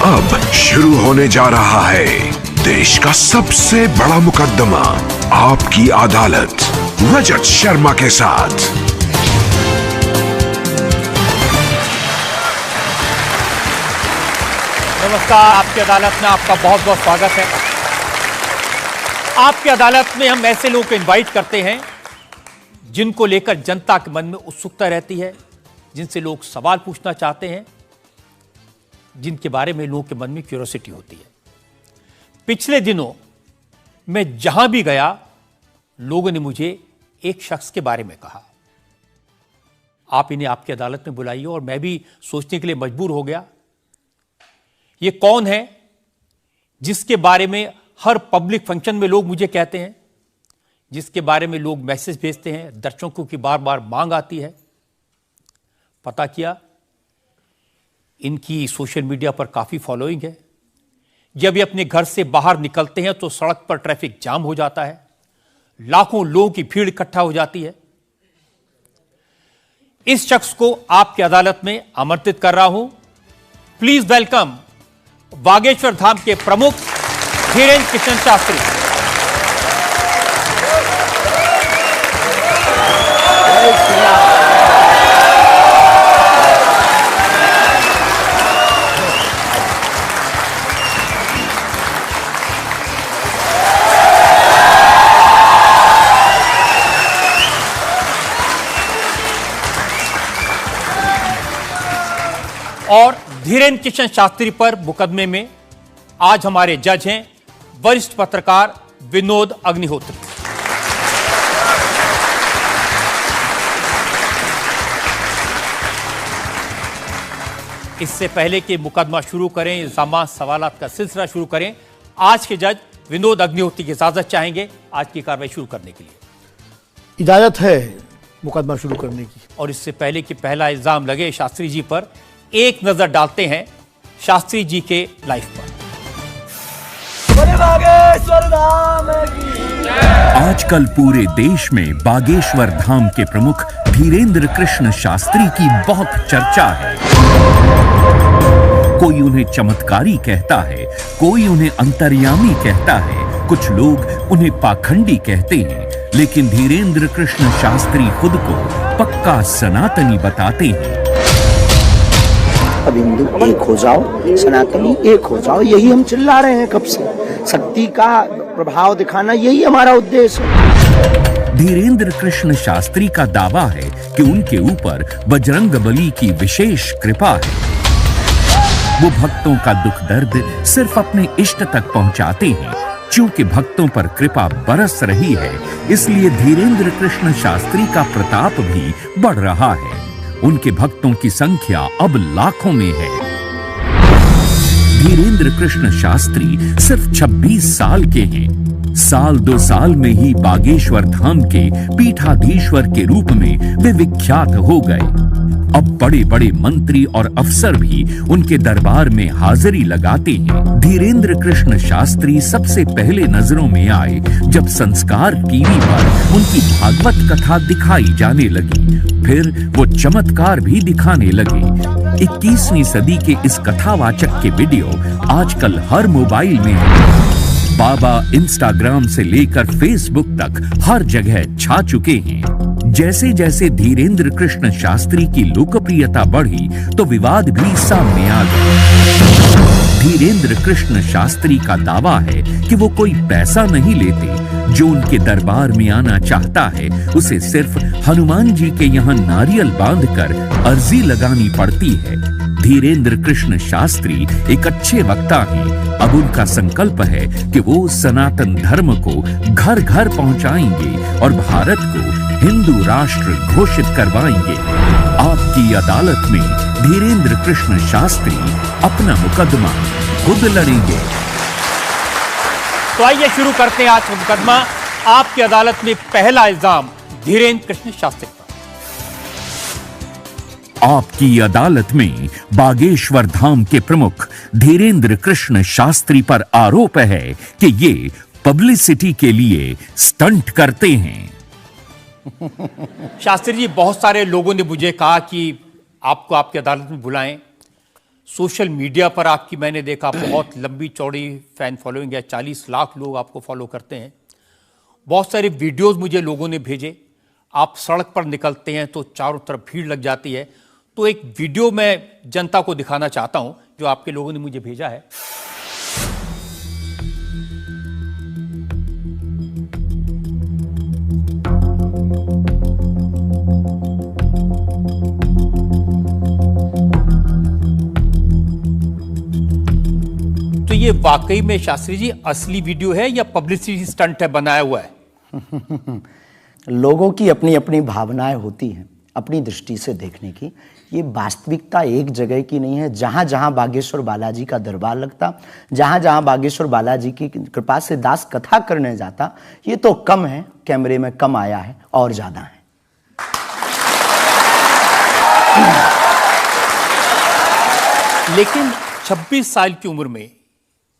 अब शुरू होने जा रहा है देश का सबसे बड़ा मुकदमा, आपकी अदालत, रजत शर्मा के साथ। नमस्कार, आपकी अदालत में आपका बहुत बहुत स्वागत है। आपकी अदालत में हम ऐसे लोगों को इनवाइट करते हैं जिनको लेकर जनता के मन में उत्सुकता रहती है, जिनसे लोग सवाल पूछना चाहते हैं, जिनके बारे में लोगों के मन में क्यूरियोसिटी होती है। पिछले दिनों मैं जहां भी गया, लोगों ने मुझे एक शख्स के बारे में कहा, आप इन्हें आपकी अदालत में बुलाइए, और मैं भी सोचने के लिए मजबूर हो गया, ये कौन है जिसके बारे में हर पब्लिक फंक्शन में लोग मुझे कहते हैं, जिसके बारे में लोग मैसेज भेजते हैं, दर्शकों की बार बार मांग आती है। पता किया, इनकी सोशल मीडिया पर काफी फॉलोइंग है। जब ये अपने घर से बाहर निकलते हैं तो सड़क पर ट्रैफिक जाम हो जाता है, लाखों लोगों की भीड़ इकट्ठा हो जाती है। इस शख्स को आपकी अदालत में आमंत्रित कर रहा हूं। प्लीज वेलकम बागेश्वर धाम के प्रमुख धीरेन्द्र कृष्ण शास्त्री। और धीरेन्द्र कृष्ण शास्त्री पर मुकदमे में आज हमारे जज हैं वरिष्ठ पत्रकार विनोद अग्निहोत्री। इससे पहले कि मुकदमा शुरू करें, इल्जामात सवालात का सिलसिला शुरू करें, आज के जज विनोद अग्निहोत्री की इजाजत चाहेंगे आज की कार्रवाई शुरू करने के लिए। इजाजत है मुकदमा शुरू करने की। और इससे पहले कि पहला इल्जाम लगे शास्त्री जी पर, एक नजर डालते हैं शास्त्री जी के लाइफ पर। आजकल पूरे देश में बागेश्वर धाम के प्रमुख धीरेन्द्र कृष्ण शास्त्री की बहुत चर्चा है। कोई उन्हें चमत्कारी कहता है, कोई उन्हें अंतर्यामी कहता है, कुछ लोग उन्हें पाखंडी कहते हैं, लेकिन धीरेन्द्र कृष्ण शास्त्री खुद को पक्का सनातनी बताते हैं। अब हिंदू एक हो जाओ, सनातनी एक हो जाओ, यही हम चिल्ला रहे हैं कब से। शक्ति का प्रभाव दिखाना यही हमारा उद्देश्य है। धीरेन्द्र कृष्ण शास्त्री का दावा है कि उनके ऊपर बजरंगबली की विशेष कृपा है। वो भक्तों का दुख दर्द सिर्फ अपने इष्ट तक पहुंचाते हैं। चूंकि भक्तों पर कृपा बरस रही है, इसलिए धीरेन्द्र कृष्ण शास्त्री का प्रताप भी बढ़ रहा है। उनके भक्तों की संख्या अब लाखों में है। धीरेन्द्र कृष्ण शास्त्री सिर्फ 26 साल के हैं। साल 2 साल में ही बागेश्वर धाम के पीठाधीश्वर के रूप में वे विख्यात हो गए। अब बड़े बड़े मंत्री और अफसर भी उनके दरबार में हाजिरी लगाते हैं। धीरेन्द्र कृष्ण शास्त्री सबसे पहले नजरों में आए जब संस्कार टीवी पर उनकी भागवत कथा दिखाई जाने लगी। फिर वो चमत्कार भी दिखाने लगे। 21वीं सदी के इस कथावाचक के वीडियो आजकल हर मोबाइल में है। बाबा इंस्टाग्राम से लेकर फेसबुक तक हर जगह छा चुके हैं। जैसे जैसे धीरेन्द्र कृष्ण शास्त्री की लोकप्रियता बढ़ी तो विवाद भी सामने आ गए। धीरेन्द्र कृष्ण शास्त्री का दावा है कि वो कोई पैसा नहीं लेते। जो उनके दरबार में आना चाहता है उसे सिर्फ हनुमान जी के यहाँ नारियल बांधकर अर्जी लगानी पड़ती है। धीरेन्द्र कृष्ण शास्त्री एक अच्छे वक्ता हैं। अब उनका संकल्प है कि वो सनातन धर्म को घर घर पहुंचाएंगे और भारत को हिंदू राष्ट्र घोषित करवाएंगे। आपकी अदालत में धीरेन्द्र कृष्ण शास्त्री अपना मुकदमा खुद लड़ेंगे। तो आइए शुरू करते हैं आज का मुकदमा। आपकी अदालत में पहला इल्जाम धीरेन्द्र कृष्ण शास्त्री पर। आपकी अदालत में बागेश्वर धाम के प्रमुख धीरेन्द्र कृष्ण शास्त्री पर आरोप है कि ये पब्लिसिटी के लिए स्टंट करते हैं। शास्त्री जी, बहुत सारे लोगों ने मुझे कहा कि आपको आपकी अदालत में बुलाएं। सोशल मीडिया पर आपकी मैंने देखा बहुत लंबी चौड़ी फैन फॉलोइंग है, 40 लाख लोग आपको फॉलो करते हैं। बहुत सारे वीडियोस मुझे लोगों ने भेजे। आप सड़क पर निकलते हैं तो चारों तरफ भीड़ लग जाती है। तो एक वीडियो मैं जनता को दिखाना चाहता हूं जो आपके लोगों ने मुझे भेजा है। तो ये वाकई में शास्त्री जी असली वीडियो है या पब्लिसिटी स्टंट है, बनाया हुआ है? लोगों की अपनी अपनी भावनाएं होती हैं, अपनी दृष्टि से देखने की। ये वास्तविकता एक जगह की नहीं है। जहां जहां बागेश्वर बालाजी का दरबार लगता, जहां जहां बागेश्वर बालाजी की कृपा से दास कथा करने जाता, ये तो कम है, कैमरे में कम आया है, और ज्यादा है। लेकिन 26 साल की उम्र में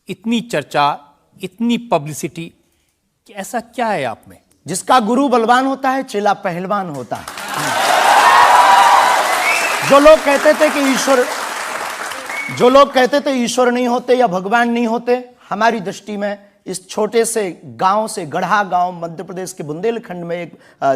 इतनी चर्चा, इतनी पब्लिसिटी, ऐसा क्या है आप में? जिसका गुरु बलवान होता है, चेला पहलवान होता है। जो लोग कहते थे ईश्वर नहीं होते या भगवान नहीं होते, हमारी दृष्टि में इस छोटे से गांव से, गढ़ा गांव, मध्य प्रदेश के बुंदेलखंड में एक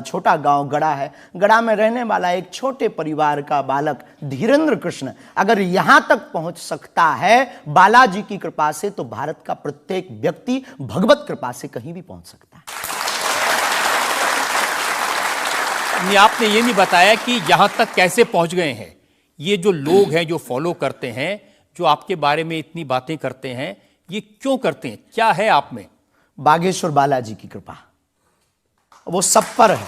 छोटा गांव गढ़ा है। गढ़ा में रहने वाला एक छोटे परिवार का बालक धीरेन्द्र कृष्ण अगर यहां तक पहुंच सकता है बालाजी की कृपा से, तो भारत का प्रत्येक व्यक्ति भगवत कृपा से कहीं भी पहुंच सकता है। आपने ये नहीं बताया कि यहां तक कैसे पहुंच गए हैं। ये जो लोग हैं, जो फॉलो करते हैं, जो आपके बारे में इतनी बातें करते हैं, ये क्यों करते हैं? क्या है आप में? बागेश्वर बालाजी की कृपा वो सब पर है।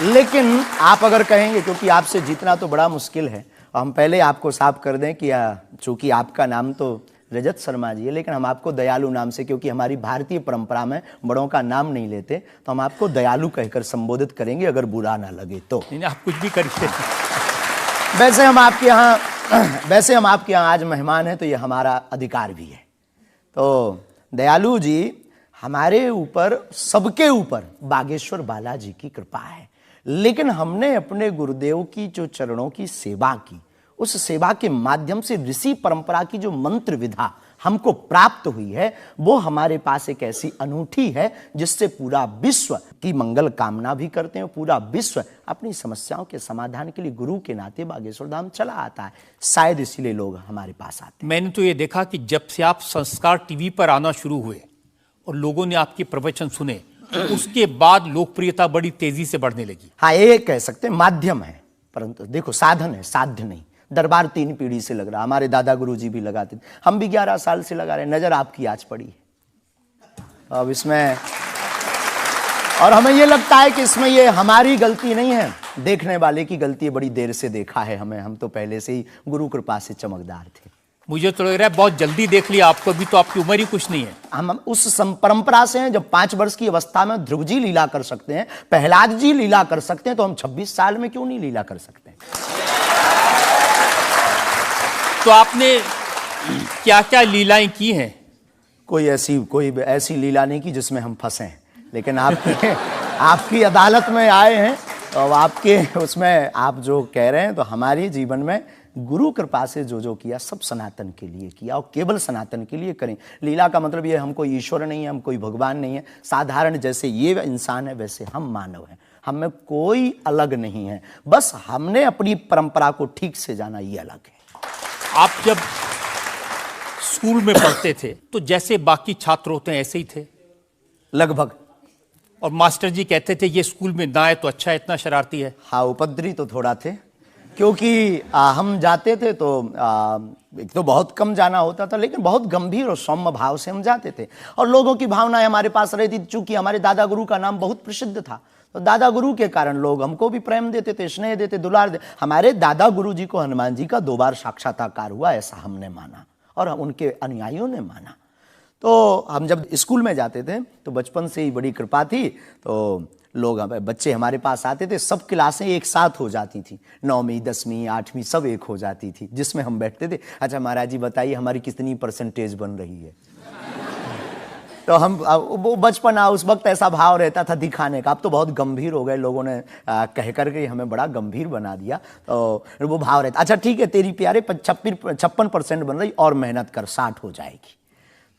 लेकिन आप अगर कहेंगे, क्योंकि आपसे जीतना तो बड़ा मुश्किल है, हम पहले आपको साफ कर दें कि चूंकि आपका नाम तो रजत शर्मा जी है, लेकिन हम आपको दयालु नाम से, क्योंकि हमारी भारतीय परंपरा में बड़ों का नाम नहीं लेते, तो हम आपको दयालु कहकर संबोधित करेंगे, अगर बुरा ना लगे तो। नहीं, आप कुछ भी करिए। वैसे हम आपके यहाँ आज मेहमान हैं, तो ये हमारा अधिकार भी है। तो दयालु जी, हमारे ऊपर, सबके ऊपर बागेश्वर बालाजी की कृपा है। लेकिन हमने अपने गुरुदेव की जो चरणों की सेवा की, उस सेवा के माध्यम से ऋषि परंपरा की जो मंत्र विधा हमको प्राप्त हुई है, वो हमारे पास एक ऐसी अनूठी है जिससे पूरा विश्व की मंगल कामना भी करते हैं। पूरा विश्व अपनी समस्याओं के समाधान के लिए गुरु के नाते बागेश्वर धाम चला आता है। शायद इसीलिए लोग हमारे पास आते हैं। मैंने तो ये देखा कि जब से आप संस्कार टीवी पर आना शुरू हुए और लोगों ने आपके प्रवचन सुने, उसके बाद लोकप्रियता बड़ी तेजी से बढ़ने लगी। हाँ, ये कह सकते हैं माध्यम है, परंतु देखो साधन है, साध्य नहीं। दरबार 3 पीढ़ी से लग रहा, हमारे दादा गुरु जी भी लगाते थे, हम भी 11 साल से लगा रहे हैं। नजर आपकी आज पड़ी है अब इसमें, और हमें ये लगता है कि इसमें ये हमारी गलती नहीं है, देखने वाले की गलती है। बड़ी देर से देखा है हमें, हम तो पहले से ही गुरु कृपा से चमकदार थे। मुझे तो लग रहा है बहुत जल्दी देख लिया आपको, भी तो आपकी उम्र ही कुछ नहीं है। हम उस परंपरा से हैं, जब 5 वर्ष की अवस्था में ध्रुव जी लीला कर सकते हैं, प्रहलाद जी लीला कर सकते हैं, तो हम 26 साल में क्यों नहीं लीला कर सकते? तो आपने क्या क्या लीलाएं की हैं? कोई ऐसी लीला नहीं की जिसमें हम फंसे, लेकिन आपकी अदालत में आए हैं, तो आपके उसमें आप जो कह रहे हैं, तो हमारे जीवन में गुरु कृपा से जो किया, सब सनातन के लिए किया, और केवल सनातन के लिए करें। लीला का मतलब ये, हम कोई ईश्वर नहीं है, हम कोई भगवान नहीं है। साधारण जैसे ये इंसान है, वैसे हम मानव हैं, हम में कोई अलग नहीं है। बस हमने अपनी परंपरा को ठीक से जाना, ये अलग है। आप जब स्कूल में पढ़ते थे तो जैसे बाकी छात्र होते हैं ऐसे ही थे लगभग, और मास्टर जी कहते थे ये स्कूल में ना आए तो अच्छा है, इतना शरारती है? हाँ, उपद्रवी तो थोड़ा थे, क्योंकि हम जाते थे तो एक तो बहुत कम जाना होता था, लेकिन बहुत गंभीर और सौम्य भाव से हम जाते थे, और लोगों की भावनाएं हमारे पास रहती थी। चूंकि हमारे दादा गुरु का नाम बहुत प्रसिद्ध था, तो दादा गुरु के कारण लोग हमको भी प्रेम देते थे, स्नेह देते, दुलार देते। हमारे दादा गुरु जी को हनुमान जी का 2 बार साक्षात्कार हुआ, ऐसा हमने माना, और उनके अनुयायियों ने माना। तो हम जब स्कूल में जाते थे, तो बचपन से ही बड़ी कृपा थी, तो लोग, बच्चे हमारे पास आते थे, सब क्लासें एक साथ हो जाती थी, 9वीं 10वीं 8वीं सब एक हो जाती थी, जिसमें हम बैठते थे। अच्छा महाराज जी बताइए हमारी कितनी परसेंटेज बन रही है? तो हम वो बचपना, उस वक्त ऐसा भाव रहता था दिखाने का। अब तो बहुत गंभीर हो गए, लोगों ने कह करके हमें बड़ा गंभीर बना दिया। तो वो भाव रहता, अच्छा ठीक है तेरी प्यारे 56% बन रही, और मेहनत कर 60 हो जाएगी।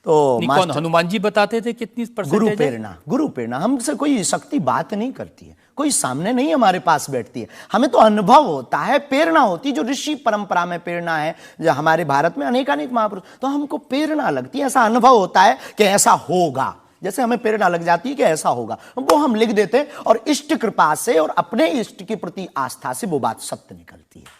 तो कौन हनुमान जी बताते थे कितनी परसेंटेज? गुरु प्रेरणा। हमसे कोई शक्ति बात नहीं करती है, कोई सामने नहीं हमारे पास बैठती है, हमें तो अनुभव होता है, प्रेरणा होती है, जो ऋषि परंपरा में प्रेरणा है। जो हमारे भारत में अनेकानेक महापुरुष, तो हमको प्रेरणा लगती है, ऐसा अनुभव होता है कि ऐसा होगा, जैसे हमें प्रेरणा लग जाती है कि ऐसा होगा, वो हम लिख देते हैं, और इष्ट कृपा से और अपने इष्ट के प्रति आस्था से वो बात सत्य निकलती है।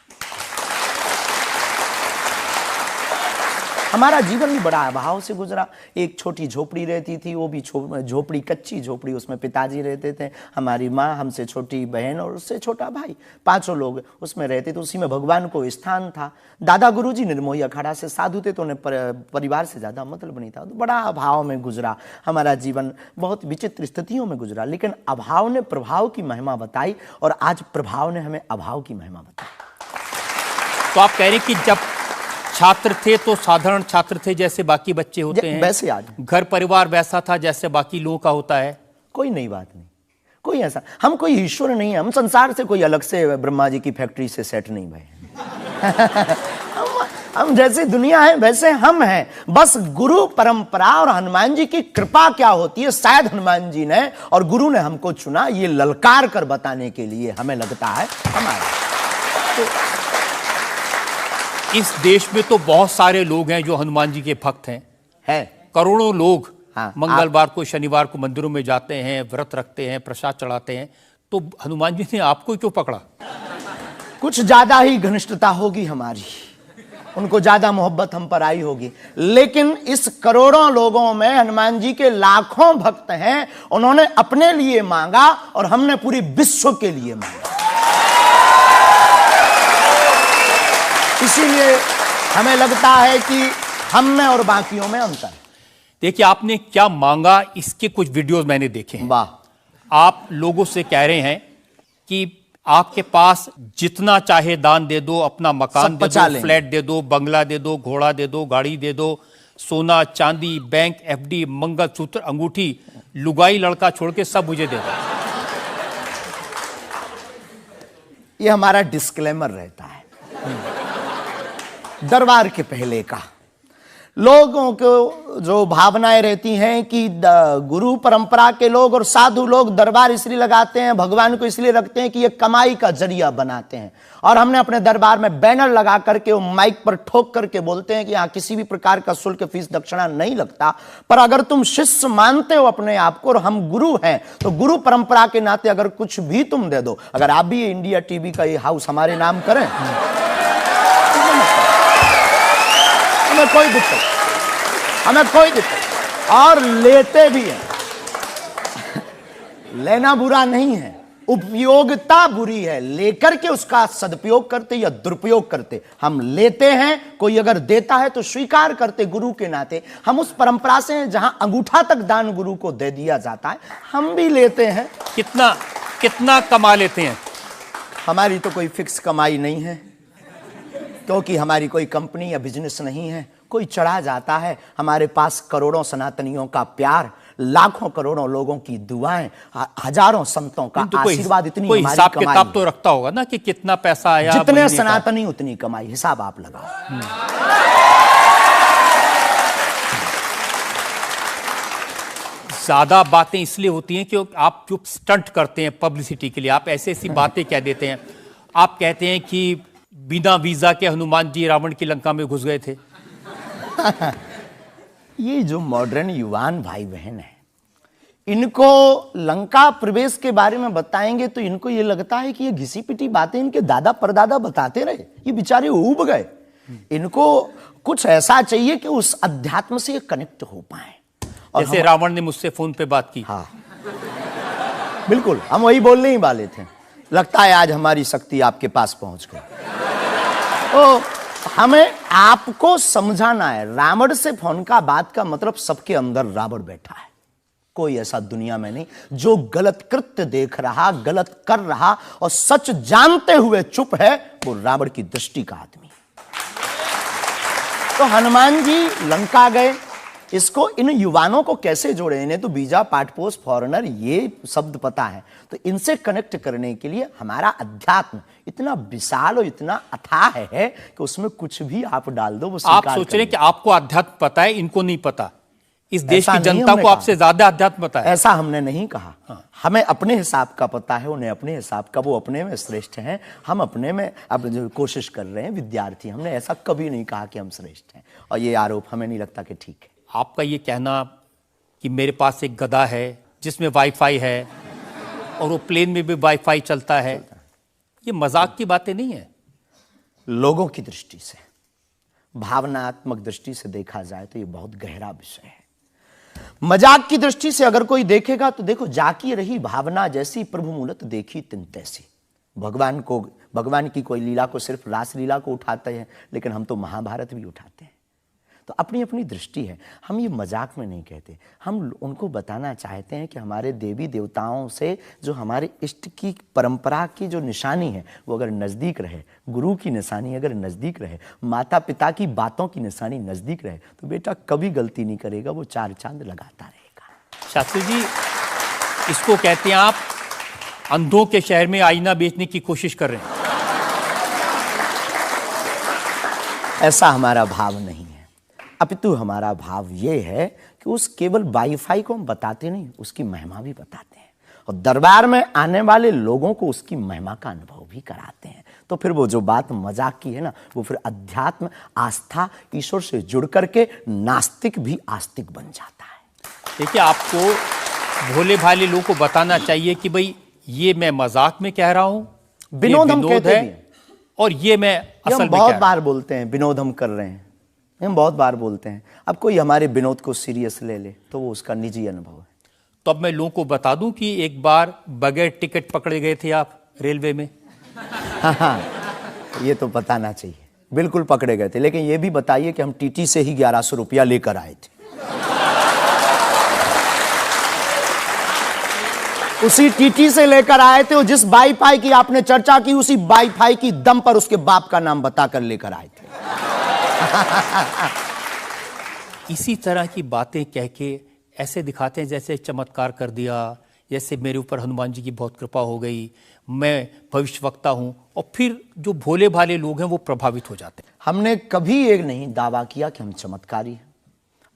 हमारा जीवन भी बड़ा अभाव से गुजरा। एक छोटी झोपड़ी रहती थी, वो भी झोपड़ी, कच्ची झोपड़ी, उसमें पिताजी रहते थे, हमारी माँ, हमसे छोटी बहन और उससे छोटा भाई, 5 लोग उसमें रहते थे। उसी में भगवान को स्थान था। दादा गुरुजी निर्मोही अखाड़ा से साधु थे, तो उन्हें परिवार से ज्यादा मतलब नहीं था। तो बड़ा अभाव में गुजरा हमारा जीवन, बहुत विचित्र स्थितियों में गुजरा। लेकिन अभाव ने प्रभाव की महिमा बताई, और आज प्रभाव ने हमें अभाव की महिमा बताई। तो आप कह रहे हैं कि जब छात्र थे तो साधारण छात्र थे, जैसे बाकी बच्चे होते हैं, वैसे आज घर परिवार वैसा था जैसे बाकी लोगों का होता है। कोई नई बात नहीं, कोई ऐसा, हम कोई ईश्वर नहीं है, हम संसार से कोई अलग से ब्रह्मा जी की फैक्ट्री से सेट नहीं भये। हम जैसे दुनिया है वैसे हम हैं। बस गुरु परंपरा और हनुमान जी की कृपा क्या होती है, शायद हनुमान जी ने और गुरु ने हमको चुना, ये ललकार कर बताने के लिए, हमें लगता है हमारा। तो इस देश में तो बहुत सारे लोग हैं जो हनुमान जी के भक्त हैं, करोड़ों लोग। हाँ, मंगलवार को, शनिवार को मंदिरों में जाते हैं, व्रत रखते हैं, प्रसाद चढ़ाते हैं। तो हनुमान जी ने आपको क्यों पकड़ा? कुछ ज्यादा ही घनिष्ठता होगी हमारी, उनको ज्यादा मोहब्बत हम पर आई होगी। लेकिन इस करोड़ों लोगों में हनुमान जी के लाखों भक्त हैं, उन्होंने अपने लिए मांगा और हमने पूरी विश्व के लिए मांगा। इसीलिए हमें लगता है कि हम में और बाकियों में अंतर है। देखिए आपने क्या मांगा, इसके कुछ वीडियोस मैंने देखे हैं। वाह। आप लोगों से कह रहे हैं कि आपके पास जितना चाहे दान दे दो, अपना मकान दे दो, फ्लैट दे दो, बंगला दे दो, घोड़ा दे दो, गाड़ी दे दो, सोना चांदी, बैंक, एफडी, मंगलसूत्र, अंगूठी, लुगाई लड़का छोड़ के सब मुझे दे दो। ये हमारा डिस्क्लेमर रहता है दरबार के पहले का। लोगों को जो भावनाएं रहती हैं कि गुरु परंपरा के लोग और साधु लोग दरबार इसलिए लगाते हैं, भगवान को इसलिए रखते हैं कि ये कमाई का जरिया बनाते हैं। और हमने अपने दरबार में बैनर लगा करके, वो माइक पर ठोक करके बोलते हैं कि यहाँ किसी भी प्रकार का शुल्क, फीस, दक्षिणा नहीं लगता। पर अगर तुम शिष्य मानते हो अपने आप को और हम गुरु हैं, तो गुरु परंपरा के नाते अगर कुछ भी तुम दे दो, अगर आप भी इंडिया टीवी का ये हाउस हमारे नाम करें, हमें कोई दिक्कत, हमें कोई दिक्कत, और लेते भी हैं। लेना बुरा नहीं है, उपयोगिता बुरी है, लेकर के उसका सदुपयोग करते या दुरुपयोग करते। हम लेते हैं, कोई अगर देता है तो स्वीकार करते गुरु के नाते। हम उस परंपरा से हैं जहां अंगूठा तक दान गुरु को दे दिया जाता है, हम भी लेते हैं। कितना कमा लेते हैं? हमारी तो कोई फिक्स कमाई नहीं है, क्योंकि हमारी कोई कंपनी या बिजनेस नहीं है। कोई चढ़ा जाता है, हमारे पास करोड़ों सनातनियों का प्यार, लाखों करोड़ों लोगों की दुआएं, हजारों संतों का आशीर्वाद, इतनी कोई हिसाब किताब तो रखता होगा ना कि कितना पैसा आया। जितने सनातनी उतनी कमाई, हिसाब आप लगाओ। ज्यादा बातें इसलिए होती हैं कि आप जो स्टंट करते हैं पब्लिसिटी के लिए, आप ऐसी ऐसी बातें कह देते हैं। आप कहते हैं कि बिना वीजा के हनुमान जी रावण की लंका में घुस गए थे। ये जो मॉडर्न युवान भाई बहन है, इनको लंका प्रवेश के बारे में बताएंगे तो इनको ये लगता है कि ये घिसी पिटी बातें इनके दादा परदादा बताते रहे, ये बेचारे ऊब गए। इनको कुछ ऐसा चाहिए कि उस अध्यात्म से ये कनेक्ट हो पाए। और जैसे रावण ने मुझसे फोन पे बात की। हाँ बिल्कुल, हम वही बोलने ही वाले थे। लगता है आज हमारी शक्ति आपके पास पहुंच गई। तो हमें आपको समझाना है, रावण से फोन का बात का मतलब सबके अंदर रावण बैठा है। कोई ऐसा दुनिया में नहीं जो गलत कृत्य देख रहा, गलत कर रहा और सच जानते हुए चुप है, वो रावण की दृष्टि का आदमी। तो हनुमान जी लंका गए, इसको इन युवानों को कैसे जोड़े, इन्हें तो वीजा, पासपोर्ट, फॉरेनर ये शब्द पता है, तो इनसे कनेक्ट करने के लिए हमारा अध्यात्म इतना विशाल और इतना अथाह है कि उसमें कुछ भी आप डाल दो वो आप स्वीकार सोच रहे हैं करेंगे। कि आपको अध्यात्म पता है, इनको नहीं पता। इस देश ऐसा की नहीं जनता हमने को कहा। आपसे ज्यादा अध्यात्म पता है। ऐसा हमने नहीं कहा। हमें अपने हिसाब का पता है, उन्हें अपने हिसाब का, वो अपने में श्रेष्ठ हैं, हम अपने में अब जो कोशिश कर रहे हैं विद्यार्थी। हमने ऐसा कभी नहीं कहा कि हम श्रेष्ठ हैं, और ये आरोप हमें नहीं लगता कि ठीक है। आपका ये कहना कि मेरे पास एक गधा है जिसमें वाईफाई है और वो प्लेन में भी वाईफाई चलता है, ये मजाक की बातें नहीं है। लोगों की दृष्टि से, भावनात्मक दृष्टि से देखा जाए तो ये बहुत गहरा विषय है। मजाक की दृष्टि से अगर कोई देखेगा तो देखो, जाकी रही भावना जैसी प्रभु मूलत देखी तिन तैसी। भगवान की कोई लीला को सिर्फ रास लीला को उठाते हैं, लेकिन हम तो महाभारत भी उठाते हैं। तो अपनी अपनी दृष्टि है, हम ये मजाक में नहीं कहते। हम उनको बताना चाहते हैं कि हमारे देवी देवताओं से जो हमारे इष्ट की परंपरा की जो निशानी है वो अगर नज़दीक रहे, गुरु की निशानी अगर नज़दीक रहे, माता पिता की बातों की निशानी नज़दीक रहे, तो बेटा कभी गलती नहीं करेगा, वो चार चांद लगाता रहेगा। शास्त्री जी, इसको कहते हैं आप अंधों के शहर में आईना बेचने की कोशिश कर रहे हैं। ऐसा हमारा भाव नहीं है, अपितु हमारा भाव ये है कि उस केवल वाईफाई को हम बताते नहीं, उसकी महिमा भी बताते हैं, और दरबार में आने वाले लोगों को उसकी महिमा का अनुभव भी कराते हैं। तो फिर वो जो बात मजाक की है ना, वो फिर अध्यात्म, आस्था, ईश्वर से जुड़ करके नास्तिक भी आस्तिक बन जाता है। देखिए, आपको भोले भाले लोगों को बताना चाहिए कि भाई ये मैं मजाक में कह रहा हूं, विनोद हम कहते है, भी हैं। और ये मैं ये असल हम में बहुत कह बार बोलते हैं, विनोद हम कर रहे हैं, हम बहुत बार बोलते हैं। अब कोई हमारे विनोद को सीरियस ले ले तो वो उसका निजी अनुभव है। तो अब मैं लोगों को बता दूं कि एक बार बगैर टिकट पकड़े गए थे आप रेलवे में। हाँ, ये तो बताना चाहिए, बिल्कुल पकड़े गए थे, लेकिन ये भी बताइए कि हम टीटी से ही 1100 रुपया लेकर आए थे। उसी टीटी से लेकर आए थे, और जिस वाईफाई की आपने चर्चा की उसी वाईफाई की दम पर उसके बाप का नाम बताकर लेकर आए थे। इसी तरह की बातें कह के ऐसे दिखाते हैं जैसे चमत्कार कर दिया, जैसे मेरे ऊपर हनुमान जी की बहुत कृपा हो गई, मैं भविष्यवक्ता हूं, और फिर जो भोले भाले लोग हैं वो प्रभावित हो जाते हैं। हमने कभी एक नहीं दावा किया कि हम चमत्कारी हैं।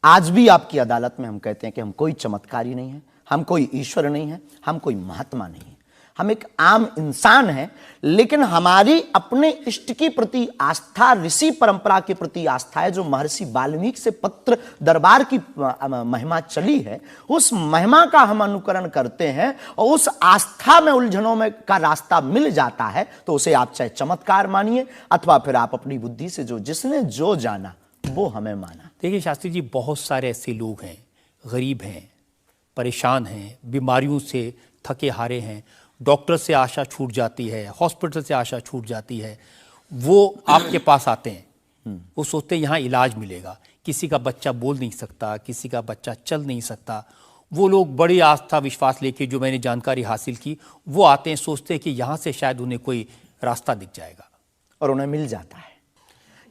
आज भी आपकी अदालत में हम कहते हैं कि हम कोई चमत्कारी नहीं है, हम कोई ईश्वर नहीं है, हम कोई महात्मा नहीं है, हम एक आम इंसान हैं। लेकिन हमारी अपने इष्ट की प्रति आस्था, ऋषि परंपरा के प्रति आस्था है, जो महर्षि वाल्मीकि से पत्र दरबार की महिमा चली है, उस महिमा का हम अनुकरण करते हैं, और उस आस्था में उलझनों में का रास्ता मिल जाता है, तो उसे आप चाहे चमत्कार मानिए अथवा फिर आप अपनी बुद्धि से जो जिसने जो जाना वो हमें माना। देखिए शास्त्री जी, बहुत सारे ऐसे लोग हैं, गरीब हैं, परेशान हैं, बीमारियों से थके हारे हैं, डॉक्टर से आशा छूट जाती है, हॉस्पिटल से आशा छूट जाती है, वो आपके पास आते हैं, वो सोचते हैं यहाँ इलाज मिलेगा। किसी का बच्चा बोल नहीं सकता, किसी का बच्चा चल नहीं सकता, वो लोग बड़ी आस्था विश्वास लेके, जो मैंने जानकारी हासिल की, वो आते हैं, सोचते हैं कि यहाँ से शायद उन्हें कोई रास्ता दिख जाएगा, और उन्हें मिल जाता है।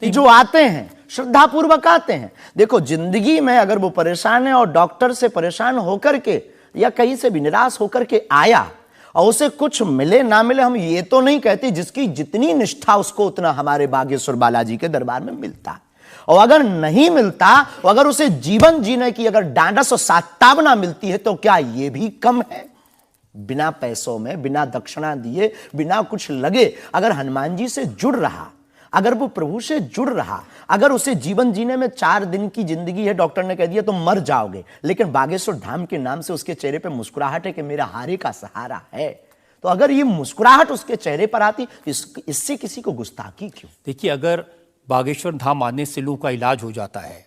जो आते हैं श्रद्धा पूर्वक आते हैं। देखो, जिंदगी में अगर वो परेशान है और डॉक्टर से परेशान होकर के या कहीं से भी निराश होकर के आया और उसे कुछ मिले ना मिले, हम ये तो नहीं कहते, जिसकी जितनी निष्ठा उसको उतना हमारे बागेश्वर बालाजी के दरबार में मिलता है। और अगर नहीं मिलता, और अगर उसे जीवन जीने की अगर डांडस और सात्तावना मिलती है, तो क्या ये भी कम है? बिना पैसों में, बिना दक्षिणा दिए, बिना कुछ लगे अगर हनुमान जी से जुड़ रहा, अगर वो प्रभु से जुड़ रहा, अगर उसे जीवन जीने में 4 दिन की जिंदगी है, डॉक्टर ने कह दिया तो मर जाओगे, लेकिन बागेश्वर धाम के नाम से उसके चेहरे पे मुस्कुराहट है कि मेरा हारे का सहारा है, तो अगर ये मुस्कुराहट उसके चेहरे पर आती, इससे किसी को गुस्ताखी क्यों? देखिए, अगर बागेश्वर धाम आने से लोगों का इलाज हो जाता है,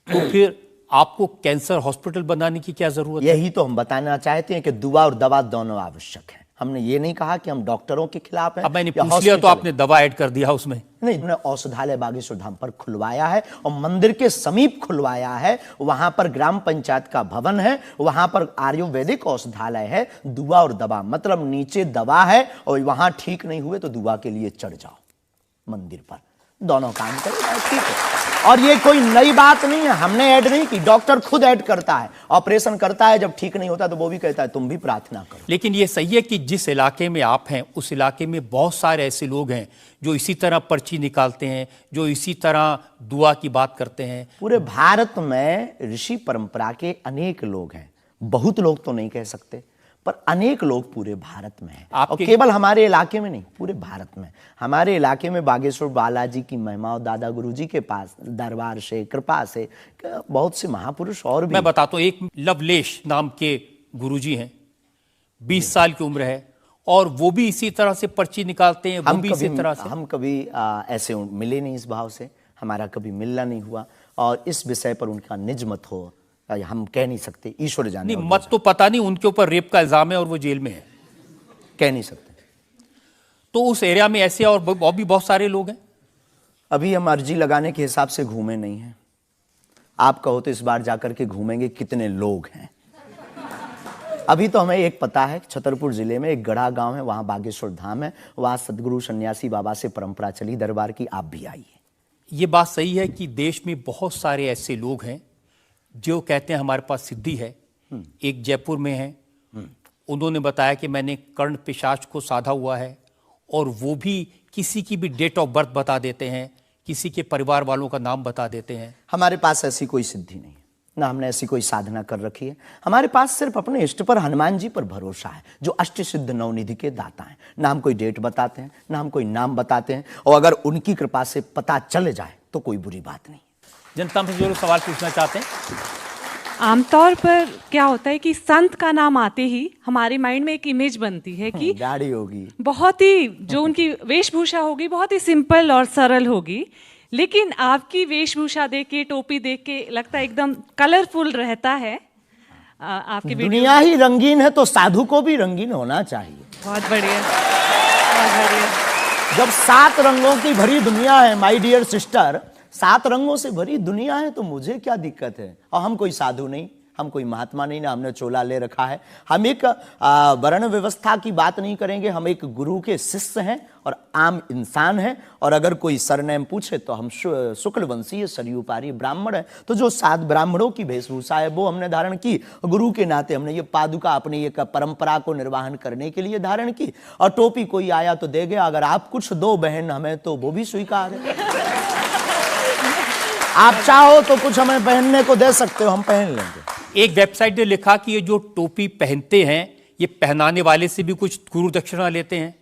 तो फिर आपको कैंसर हॉस्पिटल बनाने की क्या जरूरत है? यही तो हम बताना चाहते हैं कि दुआ और दवा दोनों आवश्यक है। हमने ये नहीं कहा कि हम डॉक्टरों के खिलाफ हैं। अब मैंने पूछ लिया तो आपने दवा ऐड कर दिया उसमें। नहीं, हमने औषधालय बागेश्वर धाम पर खुलवाया है, और मंदिर के समीप खुलवाया है। वहां पर ग्राम पंचायत का भवन है, वहां पर आयुर्वेदिक औषधालय है। दुआ और दवा मतलब नीचे दवा है, और वहां ठीक नहीं हुए तो दुआ के लिए चढ़ जाओ मंदिर पर। दोनों काम करेगा, ठीक है। और ये कोई नई बात नहीं है, हमने ऐड नहीं की, डॉक्टर खुद ऐड करता है, ऑपरेशन करता है, जब ठीक नहीं होता तो वो भी कहता है तुम भी प्रार्थना करो। लेकिन ये सही है कि जिस इलाके में आप हैं उस इलाके में बहुत सारे ऐसे लोग हैं जो इसी तरह पर्ची निकालते हैं, जो इसी तरह दुआ की बात करते हैं। पूरे भारत में ऋषि परंपरा के अनेक लोग हैं, बहुत लोग तो नहीं कह सकते, पर अनेक लोग पूरे भारत में हैं। और केवल हमारे इलाके में नहीं, पूरे भारत में। हमारे इलाके में बागेश्वर बालाजी की महिमा और दादा गुरुजी के पास दरबार से, कृपा से बहुत से महापुरुष और भी। मैं बताता हूँ, एक लवलेश नाम के गुरुजी हैं, 20 साल की उम्र है, और वो भी इसी तरह से पर्ची निकालते हैं। वो भी इसी तरह से। हम कभी ऐसे मिले नहीं, इस भाव से हमारा कभी मिलना नहीं हुआ, और इस विषय पर उनका निज मत हो हम कह नहीं सकते, ईश्वर जाने। नहीं, मत तो पता नहीं, उनके ऊपर रेप का इल्जाम है और वो जेल में है, कह नहीं सकते। तो उस एरिया में ऐसे और भी बहुत सारे लोग हैं। अभी हम अर्जी लगाने के हिसाब से घूमे नहीं हैं। आप कहो तो इस बार जाकर के घूमेंगे कितने लोग हैं। अभी तो हमें एक पता है, छतरपुर जिले में एक गढ़ा गांव है, वहां बागेश्वर धाम है, वहां सदगुरु सन्यासी बाबा से परंपरा चली दरबार की, आप भी आइए। ये बात सही है कि देश में बहुत सारे ऐसे लोग हैं जो कहते हैं हमारे पास सिद्धि है। एक जयपुर में है, उन्होंने बताया कि मैंने कर्ण पिशाच को साधा हुआ है, और वो भी किसी की भी डेट ऑफ बर्थ बता देते हैं, किसी के परिवार वालों का नाम बता देते हैं। हमारे पास ऐसी कोई सिद्धि नहीं है, ना हमने ऐसी कोई साधना कर रखी है। हमारे पास सिर्फ अपने इष्ट पर, हनुमान जी पर भरोसा है, जो अष्ट सिद्ध नवनिधि के दाता हैं। ना हम कोई डेट बताते हैं, ना हम कोई नाम बताते हैं, और अगर उनकी कृपा से पता चल जाए तो कोई बुरी बात नहीं। जनता में जो लोग सवाल पूछना चाहते हैं। आमतौर पर क्या होता है कि संत का नाम आते ही हमारे माइंड में एक इमेज बनती है कि गाड़ी होगी, बहुत ही जो उनकी वेशभूषा होगी बहुत ही सिंपल और सरल होगी, लेकिन आपकी वेशभूषा देख के, टोपी देख के लगता है एकदम कलरफुल रहता है। आपकी दुनिया ही रंगीन है तो साधु को भी रंगीन होना चाहिए। बहुत बढ़िया, बहुत बढ़िया। जब 7 रंगों की भरी दुनिया है माय डियर सिस्टर, 7 रंगों से भरी दुनिया है, तो मुझे क्या दिक्कत है। और हम कोई साधु नहीं, हम कोई महात्मा नहीं, ना हमने चोला ले रखा है। हम एक वर्ण व्यवस्था की बात नहीं करेंगे, हम एक गुरु के शिष्य हैं और आम इंसान हैं। और अगर कोई सरनेम पूछे तो हम शुक्ल वंशीय सरयूपारी ब्राह्मण है। तो जो 7 ब्राह्मणों की वेशभूषा है वो हमने धारण की, गुरु के नाते हमने ये पादुका अपनी एक परंपरा को निर्वाहन करने के लिए धारण की। और टोपी कोई आया तो दे गया, अगर आप कुछ दो बहन हमें तो वो भी स्वीकार है। आप चाहो तो कुछ हमें पहनने को दे सकते हो, हम पहन लेंगे। एक वेबसाइट ने लिखा कि ये जो टोपी पहनते हैं ये पहनाने वाले से भी कुछ गुरु दक्षिणा लेते हैं,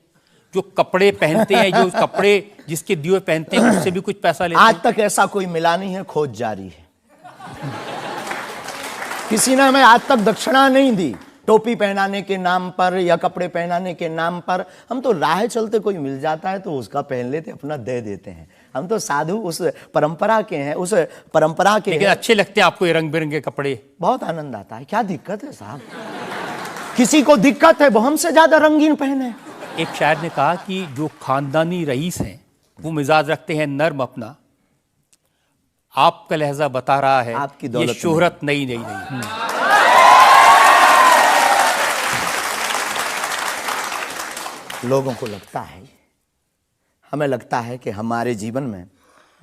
जो कपड़े पहनते हैं, जो कपड़े जिसके दिए पहनते हैं उससे भी कुछ पैसा लेते हैं। आज तक ऐसा कोई मिला नहीं है, खोज जारी है। किसी ने हमें आज तक दक्षिणा नहीं दी टोपी पहनाने के नाम पर या कपड़े पहनाने के नाम पर। हम तो राह चलते कोई मिल जाता है तो उसका पहन लेते, अपना दे देते हैं। हम तो साधु उस परंपरा के हैं, उस परंपरा के। लेकिन अच्छे लगते हैं आपको ये रंग बिरंगे कपड़े? बहुत आनंद आता है। क्या दिक्कत है साहब? किसी को दिक्कत है वो हमसे ज्यादा रंगीन पहने। एक शायर ने कहा कि जो खानदानी रईस हैं वो मिजाज रखते हैं नर्म अपना, आपका लहजा बता रहा है आपकी ये दौलत शोहरत नहीं। लोगों को लगता है, हमें लगता है कि हमारे जीवन में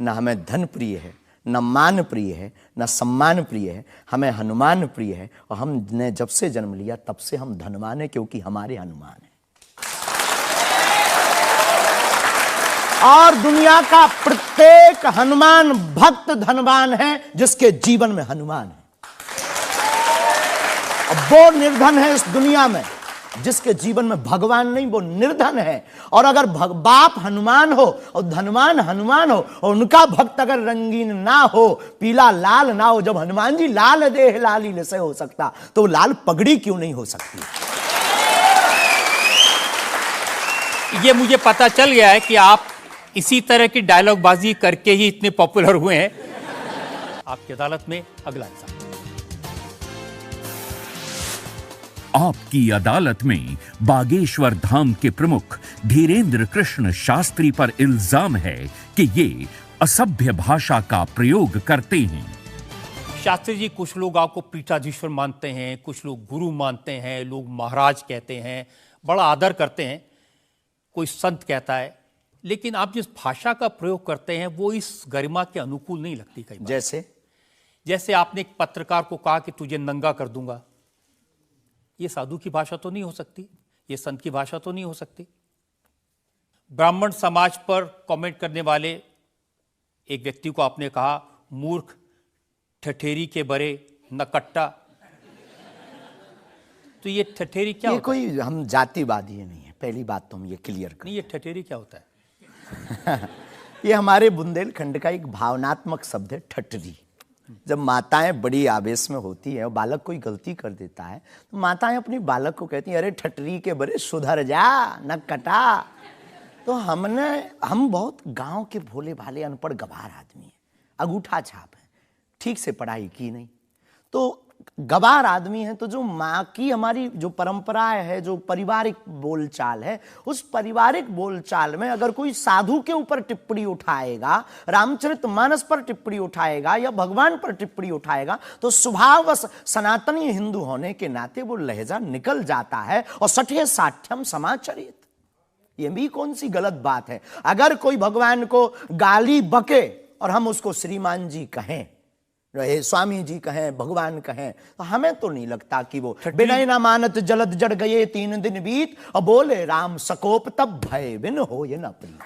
न हमें धन प्रिय है, न मान प्रिय है, न सम्मान प्रिय है, हमें हनुमान प्रिय है। और हमने जब से जन्म लिया तब से हम धनवान हैं, क्योंकि हमारे हनुमान हैं। और दुनिया का प्रत्येक हनुमान भक्त धनवान है जिसके जीवन में हनुमान है। और वो निर्धन है इस दुनिया में जिसके जीवन में भगवान नहीं, वो निर्धन है। और अगर बाप हनुमान हो और धनवान हनुमान हो और उनका भक्त अगर रंगीन ना हो, पीला लाल ना हो, जब हनुमान जी लाल देह लाली से हो सकता तो लाल पगड़ी क्यों नहीं हो सकती? ये मुझे पता चल गया है कि आप इसी तरह की डायलॉग बाजी करके ही इतने पॉपुलर हुए हैं। आपकी अदालत में अगला इंसान। आपकी अदालत में बागेश्वर धाम के प्रमुख धीरेन्द्र कृष्ण शास्त्री पर इल्जाम है कि ये असभ्य भाषा का प्रयोग करते हैं। शास्त्री जी, कुछ लोग आपको पीठाधीश्वर मानते हैं, कुछ लोग गुरु मानते हैं, लोग महाराज कहते हैं, बड़ा आदर करते हैं। कोई संत कहता है लेकिन आप जिस भाषा का प्रयोग करते हैं वो इस गरिमा के अनुकूल नहीं लगती कई बार। जैसे आपने एक पत्रकार को कहा कि तुझे नंगा कर दूंगा, ये साधु की भाषा तो नहीं हो सकती, ये संत की भाषा तो नहीं हो सकती। ब्राह्मण समाज पर कमेंट करने वाले एक व्यक्ति को आपने कहा मूर्ख, ठठेरी के बरे, नकट्टा। तो ये ठठेरी क्या ये होता कोई हम जातिवादी नहीं है, पहली बात तो हम ये क्लियर करें। नहीं, ये ठठेरी क्या होता है? ये हमारे बुंदेलखंड का एक भावनात्मक शब्द है, ठठरी। जब माताएं बड़ी आवेश में होती है और बालक कोई गलती कर देता है तो माताएं अपनी बालक को कहती हैं, अरे ठठरी के बरे सुधर जा, न कटा। तो हम बहुत गांव के भोले भाले अनपढ़ गवार आदमी हैं, अंगूठा छाप है, ठीक से पढ़ाई की नहीं, तो गवार आदमी है। तो जो माँ की हमारी जो परंपरा है, जो पारिवारिक बोलचाल है, उस पारिवारिक बोलचाल में अगर कोई साधु के ऊपर टिप्पणी उठाएगा, रामचरितमानस पर टिप्पणी उठाएगा या भगवान पर टिप्पणी उठाएगा, तो स्वभावश सनातनी हिंदू होने के नाते वो लहजा निकल जाता है। और सठे साठ्यम समाचरित, ये भी कौन सी गलत बात है? अगर कोई भगवान को गाली बके और हम उसको श्रीमान जी कहें, स्वामी जी कहें, भगवान कहें, तो हमें तो नहीं लगता कि वो बिनय ना मानत जलद जड़ गए 3 दिन बीत, और बोले राम सकोप तब भय बिन हो ये न प्रीत।